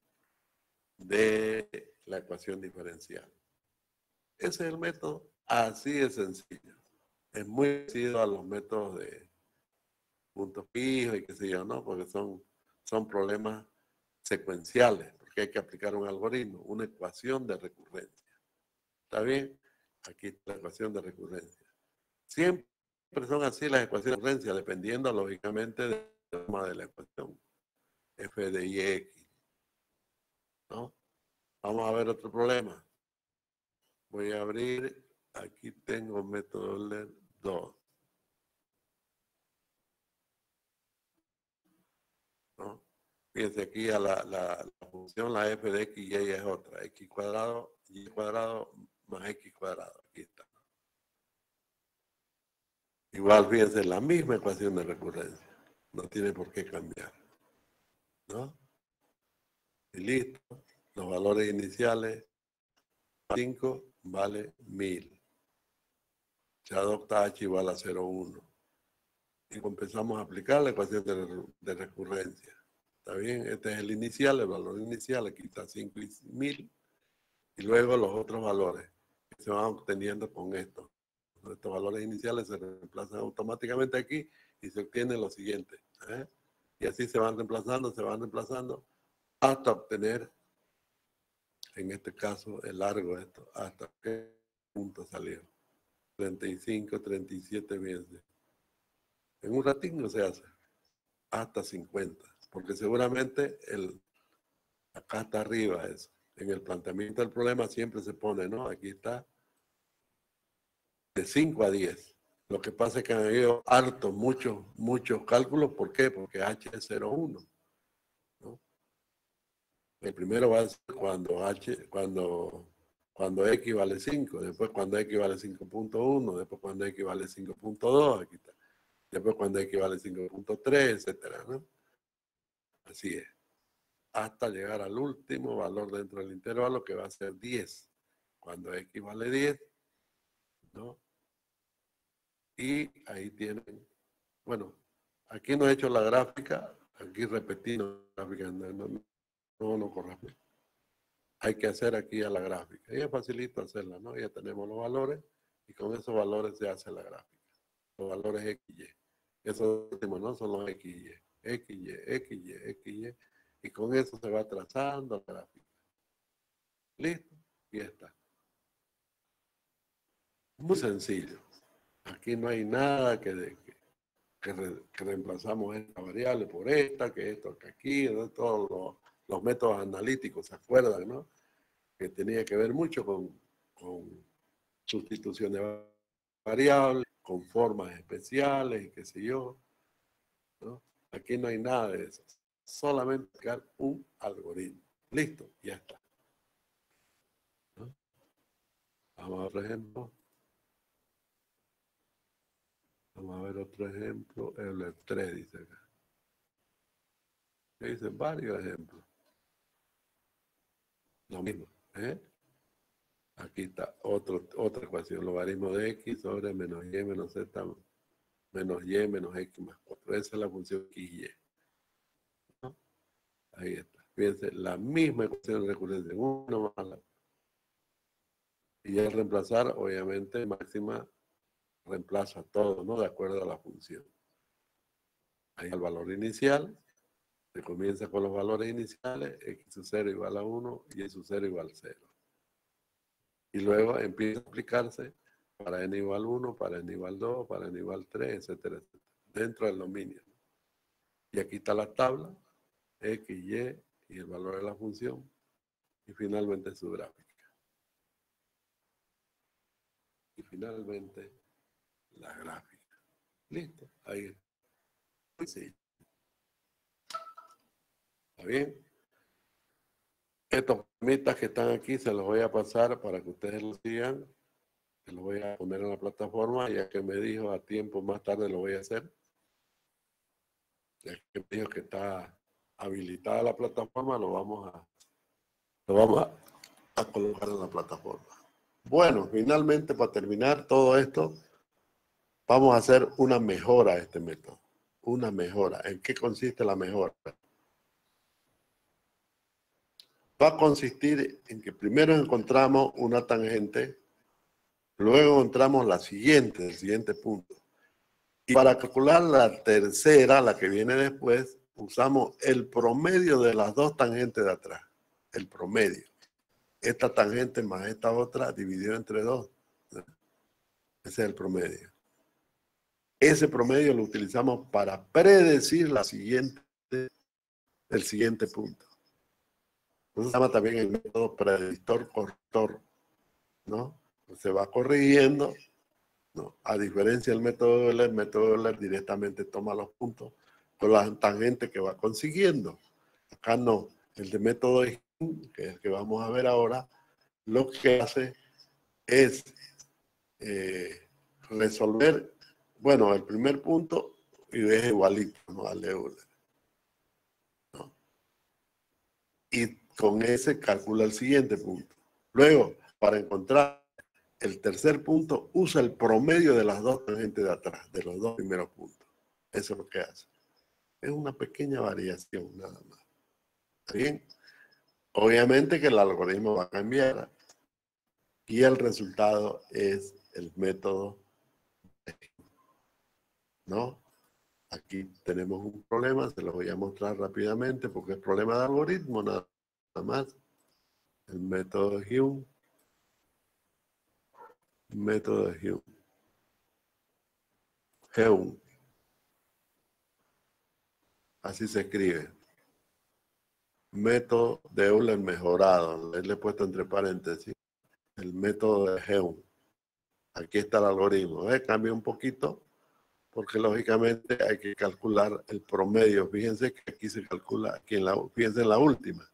de la ecuación diferencial. Ese es el método, así de sencillo. Es muy parecido a los métodos de puntos fijos y qué sé yo, ¿no? Porque son problemas secuenciales, porque hay que aplicar un algoritmo, una ecuación de recurrencia. ¿Está bien? Aquí está la ecuación de recurrencia. Siempre son así las ecuaciones de recurrencia, dependiendo lógicamente de la forma de la ecuación. F de y x, ¿no? Vamos a ver otro problema. Voy a abrir, aquí tengo método Euler 2. ¿No? Fíjense aquí a la función, la f de x y y es otra. X cuadrado, y cuadrado más x cuadrado. Aquí está. Igual, fíjense, la misma ecuación de recurrencia. No tiene por qué cambiar. ¿No? Y listo. Los valores iniciales, 5 vale 1000. Se adopta h igual a 0,1. Y empezamos a aplicar la ecuación de recurrencia. ¿Está bien? Este es el inicial, el valor inicial. Aquí está 5 y 1000. Y luego los otros valores que se van obteniendo con esto. Estos valores iniciales se reemplazan automáticamente aquí y se obtiene lo siguiente. ¿Eh? Y así se van reemplazando hasta obtener, en este caso, el largo de esto. ¿Hasta qué punto salió? 35, 37 veces. En un ratito se hace. hasta 50, porque seguramente acá está arriba eso. En el planteamiento del problema siempre se pone, ¿no? Aquí está de 5 a 10. Lo que pasa es que han habido muchos cálculos. ¿Por qué? Porque H es 0,1, ¿no? El primero va a ser cuando X vale 5, después cuando X vale 5.1, después cuando X vale 5.2, aquí está. Después cuando X vale 5.3, etcétera, ¿no? Así es. Hasta llegar al último valor dentro del intervalo, que va a ser 10. Cuando X vale 10, ¿no? Y ahí tienen, bueno, aquí no he hecho la gráfica, aquí repetí la gráfica, no corresponde. Hay que hacer aquí a la gráfica. Y es facilito hacerla, ¿no? Ya tenemos los valores y con esos valores se hace la gráfica. Los valores XY. Esos últimos, ¿no? Son los XY. XY, XY, XY. Y con eso se va trazando la gráfica. ¿Listo? Y ya está. Muy sencillo. Aquí no hay nada que reemplazamos esta variable por esta, que esto, que aquí, ¿no? Todos los métodos analíticos, ¿se acuerdan, no? Que tenía que ver mucho con sustitución de variables, con formas especiales y qué sé yo, ¿no? Aquí no hay nada de eso. Solamente crear un algoritmo. Listo, ya está, ¿no? Vamos a ver otro ejemplo. Vamos a ver otro ejemplo. El 3 dice acá. Dicen varios ejemplos. Lo mismo, ¿eh? Aquí está otra ecuación. Logaritmo de x sobre menos y menos z menos y menos x más 4. Esa es la función xy, ¿no? Ahí está. Fíjense, la misma ecuación de recurrencia. Una más la. Y al reemplazar, obviamente, máxima reemplaza todo, ¿no? De acuerdo a la función. Ahí el valor inicial. Se comienza con los valores iniciales. X sub 0 igual a 1 y Y sub 0 igual a 0. Y luego empieza a aplicarse para n igual 1, para n igual 2, para n igual 3, etcétera, etcétera, dentro del dominio. Y aquí está la tabla, x, y el valor de la función, y finalmente su gráfica. Y finalmente la gráfica. Listo, ahí está. Sí. ¿Está bien? Estos mitas que están aquí se los voy a pasar para que ustedes los sigan. Se los voy a poner en la plataforma, ya que me dijo a tiempo más tarde lo voy a hacer. Ya que me dijo que está habilitada la plataforma, lo vamos a colocar en la plataforma. Bueno, finalmente, para terminar todo esto, vamos a hacer una mejora a este método. Una mejora. ¿En qué consiste la mejora? Va a consistir en que primero encontramos una tangente, luego encontramos el siguiente punto. Y para calcular la tercera, la que viene después, usamos el promedio de las dos tangentes de atrás. El promedio. Esta tangente más esta otra dividido entre 2. Ese es el promedio. Ese promedio lo utilizamos para predecir el siguiente punto. Eso se llama también el método predictor-corrector, ¿no? Se va corrigiendo, ¿no? A diferencia del método de Euler, el método de Euler directamente toma los puntos con la tangente que va consiguiendo. Acá no. El de método de Hill, que es el que vamos a ver ahora, lo que hace es resolver, bueno, el primer punto y es igualito, ¿no? Al Euler, ¿no? Y con ese calcula el siguiente punto. Luego, para encontrar el tercer punto, usa el promedio de las dos tangentes de atrás, de los dos primeros puntos. Eso es lo que hace. Es una pequeña variación, nada más. ¿Está bien? Obviamente que el algoritmo va a cambiar y el resultado es el método, ¿no? Aquí tenemos un problema, se lo voy a mostrar rápidamente porque es problema de algoritmo, nada más. El método de Hume. Método de Hume. Así se escribe. Método de Euler mejorado. Le he puesto entre paréntesis el método de Geum. Aquí está el algoritmo. Cambia un poquito porque lógicamente hay que calcular el promedio. Fíjense que aquí se calcula, aquí fíjense en la última.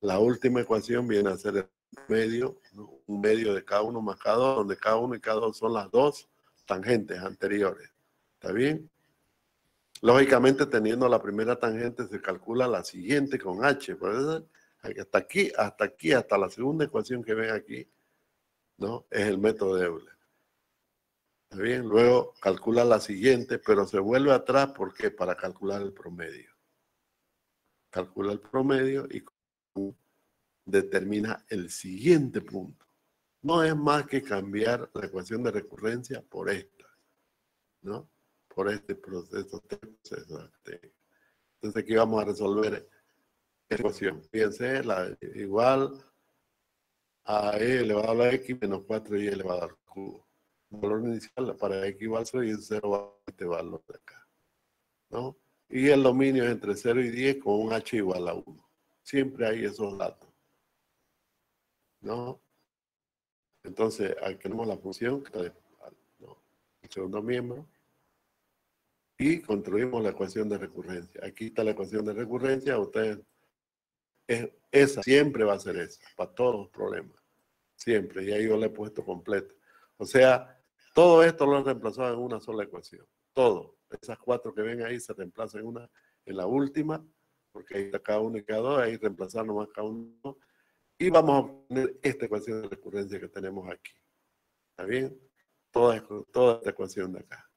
La última ecuación viene a ser el medio, ¿no? Un medio de cada uno más cada dos, donde cada uno y cada dos son las dos tangentes anteriores. ¿Está bien? Lógicamente, teniendo la primera tangente, se calcula la siguiente con h. Por eso, hasta la segunda ecuación que ven aquí, ¿no? Es el método de Euler. ¿Está bien? Luego calcula la siguiente, pero se vuelve atrás, ¿por qué? Para calcular el promedio. Calcula el promedio y determina el siguiente punto. No es más que cambiar la ecuación de recurrencia por esta, ¿no? Por este proceso. Entonces aquí vamos a resolver esta ecuación. Fíjense, igual a e elevado a la x menos 4y elevado al cubo. El valor inicial para x igual a 0 y el 0 va a este valor de acá, ¿no? Y el dominio es entre 0 y 10 con un h igual a 1. Siempre hay esos datos, ¿no? Entonces, aquí tenemos la función, ¿no? El segundo miembro, y construimos la ecuación de recurrencia. Aquí está la ecuación de recurrencia, ustedes, esa siempre va a ser esa, para todos los problemas, siempre, y ahí yo le he puesto completo. O sea, todo esto lo han reemplazado en una sola ecuación, todo, esas 4 que ven ahí se reemplazan en la última, porque ahí está cada uno y cada dos, ahí reemplazar nomás cada uno, y vamos a obtener esta ecuación de recurrencia que tenemos aquí. ¿Está bien? Toda esta ecuación de acá.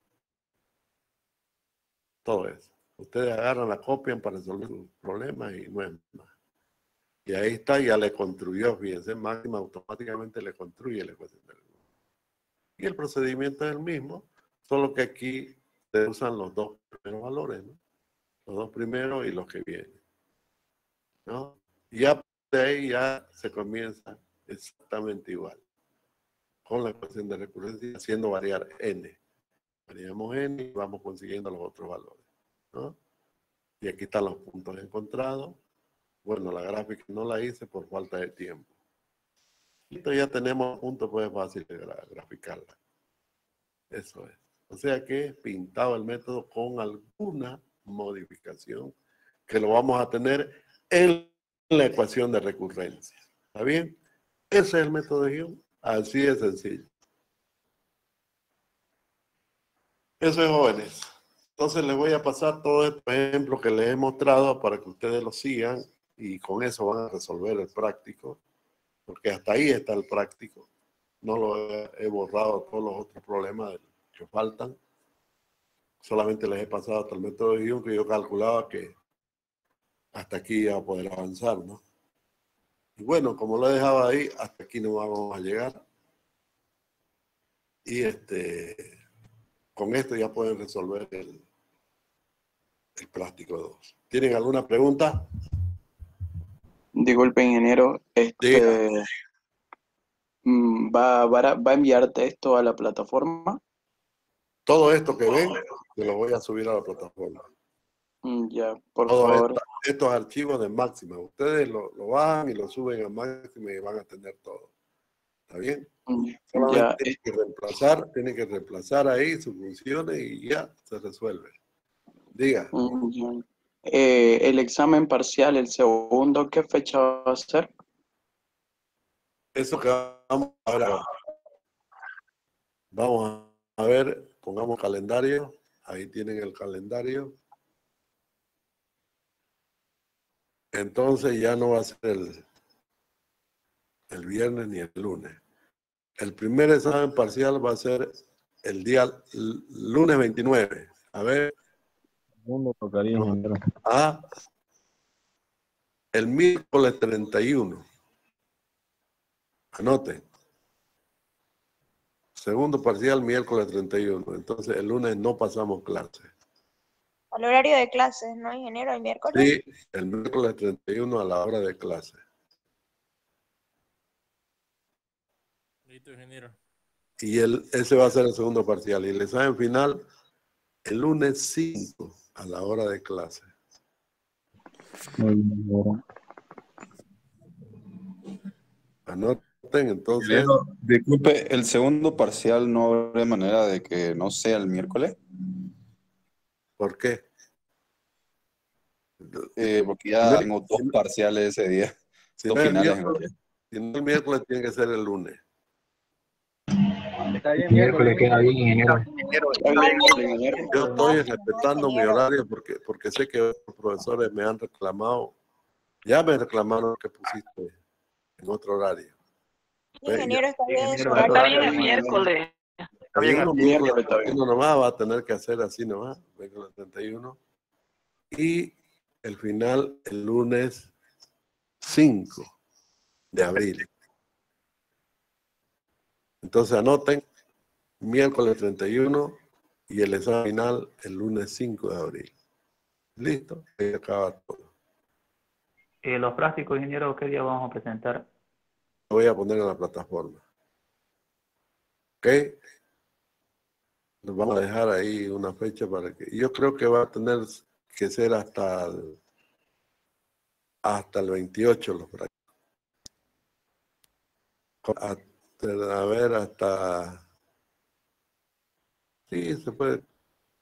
Todo eso. Ustedes agarran, la copian para resolver sus problemas y no es más. Y ahí está, ya le construyó, fíjense, máxima automáticamente le construye la ecuación de recurrencia. Y el procedimiento es el mismo, solo que aquí se usan los dos primeros valores, ¿no? Los dos primeros y los que vienen, ¿no? Y ya de ahí ya se comienza exactamente igual, con la ecuación de recurrencia, haciendo variar n. Variamos n y vamos consiguiendo los otros valores, ¿no? Y aquí están los puntos encontrados. Bueno, la gráfica no la hice por falta de tiempo. Listo, ya tenemos puntos, pues es fácil de graficarla. Eso es. O sea que pintado el método con alguna modificación que lo vamos a tener en la ecuación de recurrencia. ¿Está bien? Ese es el método de Hume. Así de sencillo. Eso es, jóvenes. Entonces les voy a pasar todos estos ejemplos que les he mostrado para que ustedes lo sigan y con eso van a resolver el práctico, porque hasta ahí está el práctico. No lo he borrado todos los otros problemas que faltan. Solamente les he pasado hasta el método de Hume, que yo calculaba que hasta aquí iba a poder avanzar, ¿no? Y bueno, como lo he dejado ahí, hasta aquí no vamos a llegar. Y con esto ya pueden resolver el práctico 2. ¿Tienen alguna pregunta? Disculpe, ingeniero, ¿va a enviarte esto a la plataforma? Todo esto que ven, se lo voy a subir a la plataforma. Ya, por Todos favor. estos archivos de Máxima, ustedes lo bajan y lo suben a Máxima y van a tener todo. ¿Está bien? Ya, tienen que reemplazar ahí sus funciones y ya se resuelve. Diga. ya. El examen parcial, el segundo, ¿qué fecha va a ser? Eso que vamos a ver ahora. Vamos a ver, pongamos calendario. Ahí tienen el calendario. Entonces ya no va a ser el viernes ni el lunes. El primer examen parcial va a ser el día lunes 29. A ver. Me tocaría, ingeniero. El miércoles 31. Anote. Segundo parcial, miércoles 31. Entonces, el lunes no pasamos clase. Al horario de clases, ¿no, ingeniero? ¿El miércoles? Sí, el miércoles 31 a la hora de clase. Listo, ingeniero. Y ese va a ser el segundo parcial. Y el examen final, el lunes 5 a la hora de clase. Muy bien, ingeniero. Anoten entonces. Ingeniero, disculpe, ¿el segundo parcial no habrá manera de que no sea el miércoles? ¿Por qué? Porque ya tengo dos parciales ese día, Si dos no, finales en realidad. si no el miércoles tiene que ser el lunes. Está bien, Miércoles queda bien, ingeniero. Está bien, ingeniero. Yo estoy respetando mi horario porque sé que otros profesores me han reclamado. Ya me reclamaron que pusiste en otro horario. Ingeniero, está bien en su Ingeniero, horario. está bien el miércoles. Está bien, el miércoles está bien. 31 nomás va a tener que hacer así nomás, miércoles 31. Y el final el lunes 5 de abril. Entonces anoten, miércoles 31 y el examen final el lunes 5 de abril. Listo, ahí acaba todo. Los prácticos, ingeniero, ¿qué día vamos a presentar? Lo voy a poner en la plataforma. ¿Ok? Nos vamos a dejar ahí una fecha para que... Yo creo que va a tener que ser hasta el 28 los prácticos. A ver, hasta... Sí, se puede.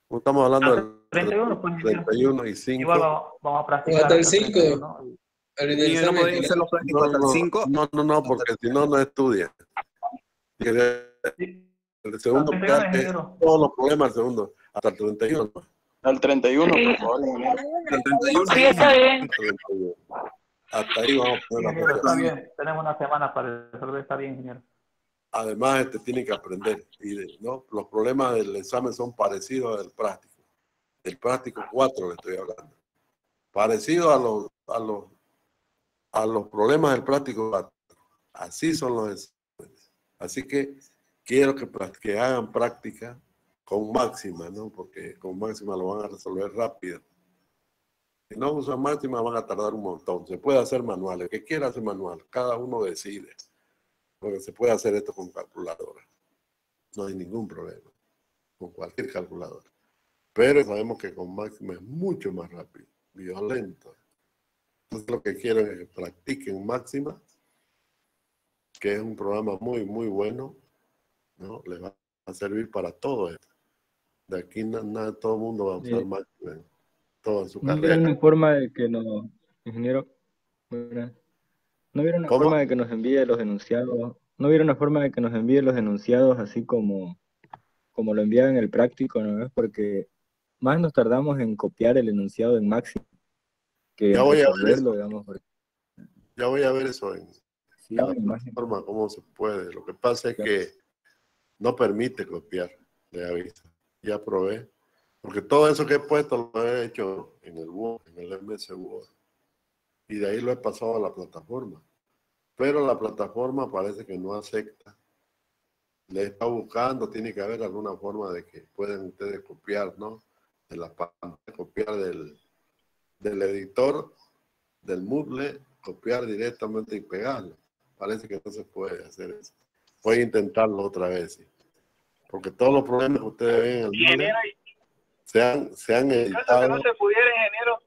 Estamos hablando del 31, pues, ingeniero. 31 y 5. Igual vamos a practicar hasta el hasta 5. 31. El ¿Y no podían hacer los prácticos hasta el 5? No, porque si no, no estudia. Sí. El segundo, Hasta el 31, ingeniero. todos los problemas el segundo, hasta el 31. Al 31, por favor, ingeniero. El 31. Sí, está bien. 31. Hasta ahí vamos a Sí, poner la ingeniero, fecha. está bien. Tenemos una semana para resolver, está bien, ingeniero. Además, tiene que aprender. ¿No? Los problemas del examen son parecidos al práctico. El práctico 4 le estoy hablando. Parecido a los problemas del práctico 4. Así son los exámenes. Así que quiero que hagan práctica con máxima, ¿no? Porque con máxima lo van a resolver rápido. Si no usan máxima van a tardar un montón. Se puede hacer manual. El que quiera hacer manual, cada uno decide. Porque se puede hacer esto con calculadora. No hay ningún problema. Con cualquier calculadora. Pero sabemos que con máxima es mucho más rápido. Violento. Entonces lo que quiero es que practiquen máxima, que es un programa muy, muy bueno, ¿no? Les va a servir para todo esto. De aquí todo el mundo va a usar máquina en toda su ¿No carrera. hubiera una forma de que nos, ingeniero, no hubiera una ¿Cómo? forma de que nos envíe los enunciados, no hubiera una forma de que nos envíe los enunciados así como lo enviaba en el práctico, ¿no? Porque más nos tardamos en copiar el enunciado en máximo que Ya en voy a ver resolverlo, eso. digamos. Ya voy a ver eso en Sí, la me imagino. plataforma, cómo se puede. Lo que pasa es que no permite copiar, le aviso. Ya probé. Porque todo eso que he puesto lo he hecho en el Word, en el MS Word. Y de ahí lo he pasado a la plataforma. Pero la plataforma parece que no acepta. Le está buscando, tiene que haber alguna forma de que puedan ustedes copiar, ¿no? De la pantalla, copiar del editor, del Moodle, copiar directamente y pegarlo. Parece que no se puede hacer eso. Voy a intentarlo otra vez, ¿sí? Porque todos los problemas que ustedes ven en el Moodle se han editado. Que no se pudiera, ingeniero,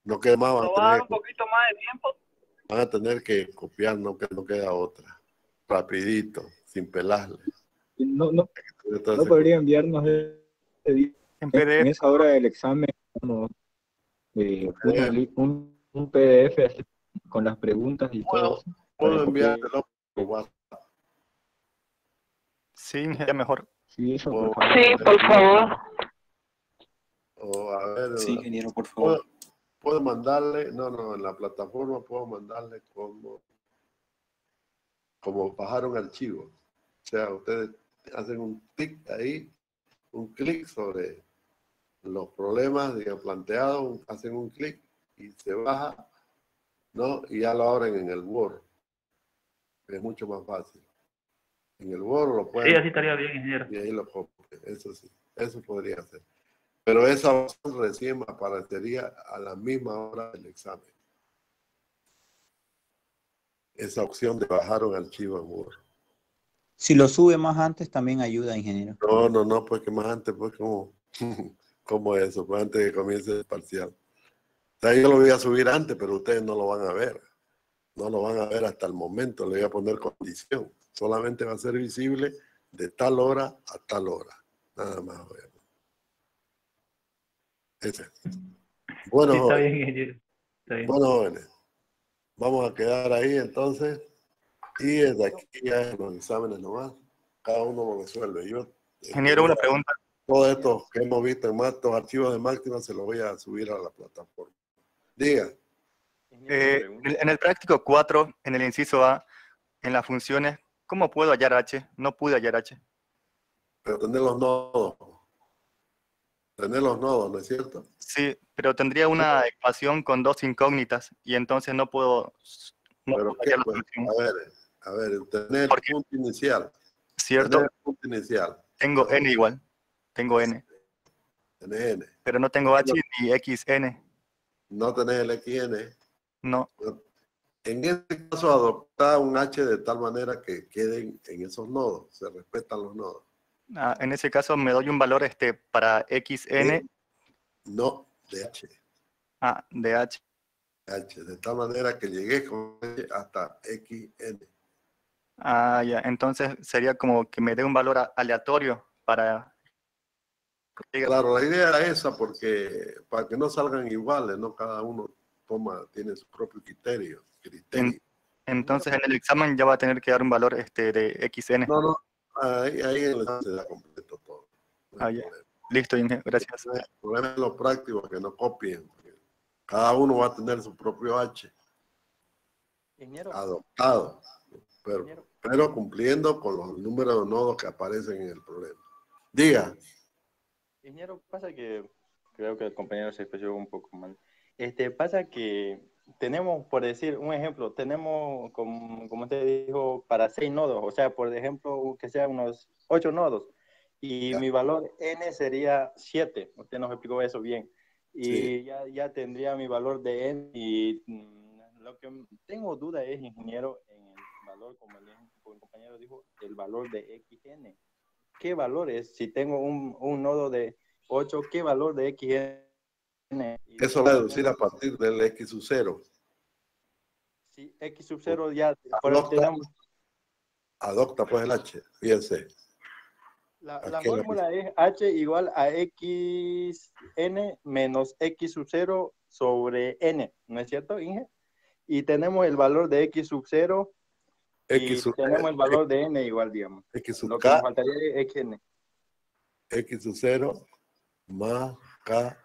No queda más, nos va a dar un poquito más de tiempo. van a tener que copiar, no queda otra. Rapidito, sin pelarle. No Entonces, podría enviarnos En PDF. en esa hora del examen como, un PDF así, con las preguntas y todo eso. puedo enviártelo por WhatsApp. Sí, sería mejor. Sí, eso, O- por favor. Sí, por favor. O a ver, Sí, ingeniero, por favor. puedo mandarle, en la plataforma puedo mandarle como bajar un archivo. O sea, ustedes hacen un tic ahí, un clic sobre los problemas planteados, hacen un clic y se baja, ¿no? Y ya lo abren en el Word. Es mucho más fácil. En el Word lo pueden... Sí, así estaría bien, ingeniero. Y ahí lo copian. Eso sí, eso podría ser. Pero esa opción recién aparecería a la misma hora del examen. Esa opción de bajar un archivo en Word. Si lo sube más antes también ayuda, ingeniero. No, pues que más antes, pues como eso, pues antes de que comience el parcial. sea, yo lo voy a subir antes, pero ustedes no lo van a ver. No lo van a ver hasta el momento. Le voy a poner condición. Solamente va a ser visible de tal hora a tal hora. Nada más. Ese. Bueno, Sí, está jóvenes. bien, ingeniero. Está bien. Bueno, jóvenes. Vamos a quedar ahí entonces. Y desde aquí ya en los exámenes nomás. Cada uno lo resuelve. Yo, Ingeniero, una pregunta. todos estos que hemos visto en estos archivos de máxima se los voy a subir a la plataforma. Diga. En el práctico 4, en el inciso A, en las funciones, ¿cómo puedo hallar H? No pude hallar H. Pero tener los nodos. Tener los nodos, ¿no es cierto? Sí, pero tendría una ecuación con dos incógnitas y entonces no puedo, no Pero puedo ¿qué? hallar la Pues, solución. a ver, tener el punto inicial. ¿Cierto? Tener el punto inicial. Tengo N igual. Tengo N. Tenés N. Pero no tengo H ni XN. No tenés el XN. No. En este caso, adoptar un H de tal manera que queden en esos nodos. Se respetan los nodos. Ah, en ese caso me doy un valor para XN. No, de H. Ah, de H. H, de tal manera que llegué con H hasta XN. Ah, ya. Entonces sería como que me dé un valor aleatorio para... Claro, la idea era esa porque para que no salgan iguales, ¿no? Cada uno tiene su propio criterio. Entonces en el examen ya va a tener que dar un valor de XN. No, ahí en el examen se da completo todo. No hay ya. problema. Listo, gracias. El problema es lo práctico, que no copien. Cada uno va a tener su propio H. Ingeniero. Adoptado. Pero cumpliendo con los números de nodos que aparecen en el problema. Diga. Ingeniero, pasa que creo que el compañero se expresó un poco mal. Pasa que tenemos, por decir un ejemplo, tenemos, como usted dijo, para 6 nodos, o sea, por ejemplo, que sean unos 8 nodos, y mi valor n sería 7, usted nos explicó eso bien, y Sí. ya tendría mi valor de n, y lo que tengo duda es, ingeniero, en el valor, como el compañero dijo, el valor de xn. ¿Qué valor es? Si tengo un nodo de 8, ¿qué valor de xn? Eso va a deducir a partir del X sub 0. Si X sub 0 ya tenemos. Adopta pues el H, fíjense. La fórmula es H igual a XN menos X sub 0 sobre N, ¿no es cierto, Inge? Y tenemos el valor de X sub 0 y tenemos el valor de N igual, digamos. X sub Lo que K, nos faltaría es XN. X sub 0 más K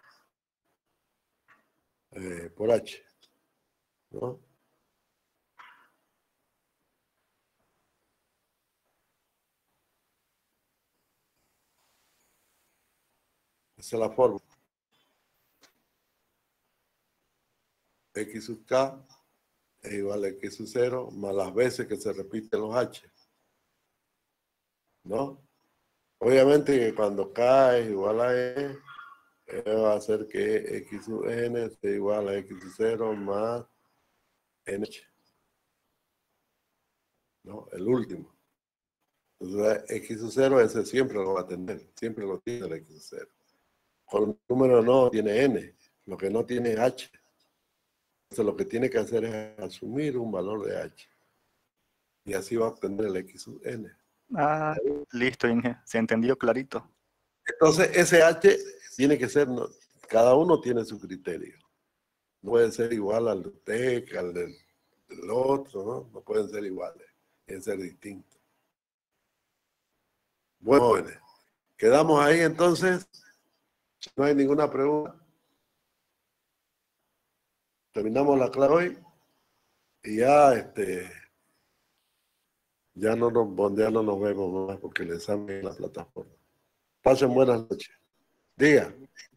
por H, ¿no? Esa es la fórmula. X sub K es igual a X sub 0 más las veces que se repiten los H, ¿no? Obviamente que cuando K es igual a E, va a hacer que X sub N sea igual a X sub 0 más NH, ¿no? El último. Entonces, X sub 0 ese siempre lo va a tener, siempre lo tiene el X sub 0. Con el número no tiene N, lo que no tiene es H. Entonces lo que tiene que hacer es asumir un valor de H. Y así va a obtener el X sub N. Ah, listo, Inge. Se entendió clarito. Entonces ese H tiene que ser, cada uno tiene su criterio. No puede ser igual al de usted que al del otro, ¿no? No pueden ser iguales, deben ser distintos. Bueno, jóvenes, quedamos ahí entonces. No hay ninguna pregunta. Terminamos la clase hoy y ya ya no nos vemos más porque el examen es en la plataforma. Pasen buenas noches. Diga.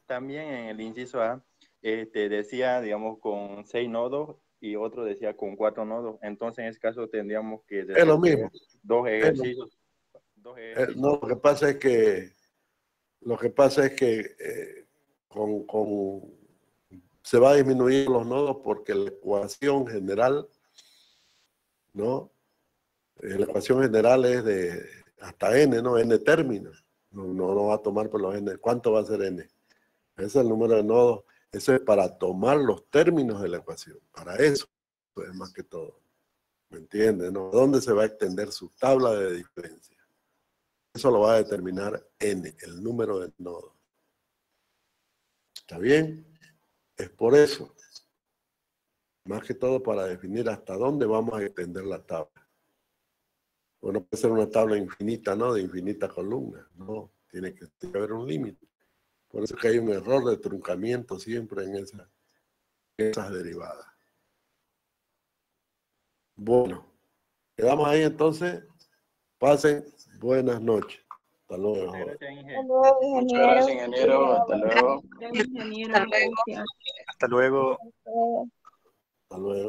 También en el inciso A decía, digamos, con 6 nodos y otro decía con 4 nodos. Entonces, en ese caso tendríamos que Es lo mismo. dos ejercicios. No, lo que pasa es que se va a disminuir los nodos porque la ecuación general, ¿no? La ecuación general es de hasta n, ¿no? N términos. No va a tomar por los n. ¿Cuánto va a ser n? Ese es el número de nodos. Eso es para tomar los términos de la ecuación. Para eso es más que todo. ¿Me entiendes? ¿No? ¿Dónde se va a extender su tabla de diferencia? Eso lo va a determinar n, el número de nodos. ¿Está bien? Es por eso. Más que todo para definir hasta dónde vamos a extender la tabla. Bueno, puede ser una tabla infinita, ¿no? De infinitas columnas. No, tiene que haber un límite. Por eso es que hay un error de truncamiento siempre en esas derivadas. Bueno, quedamos ahí entonces. Pasen buenas noches. Hasta luego. Hasta luego, Muchas gracias, ingeniero. Hasta luego. Ingeniero, Hasta luego. gracias. Hasta luego. Hasta luego. Hasta luego.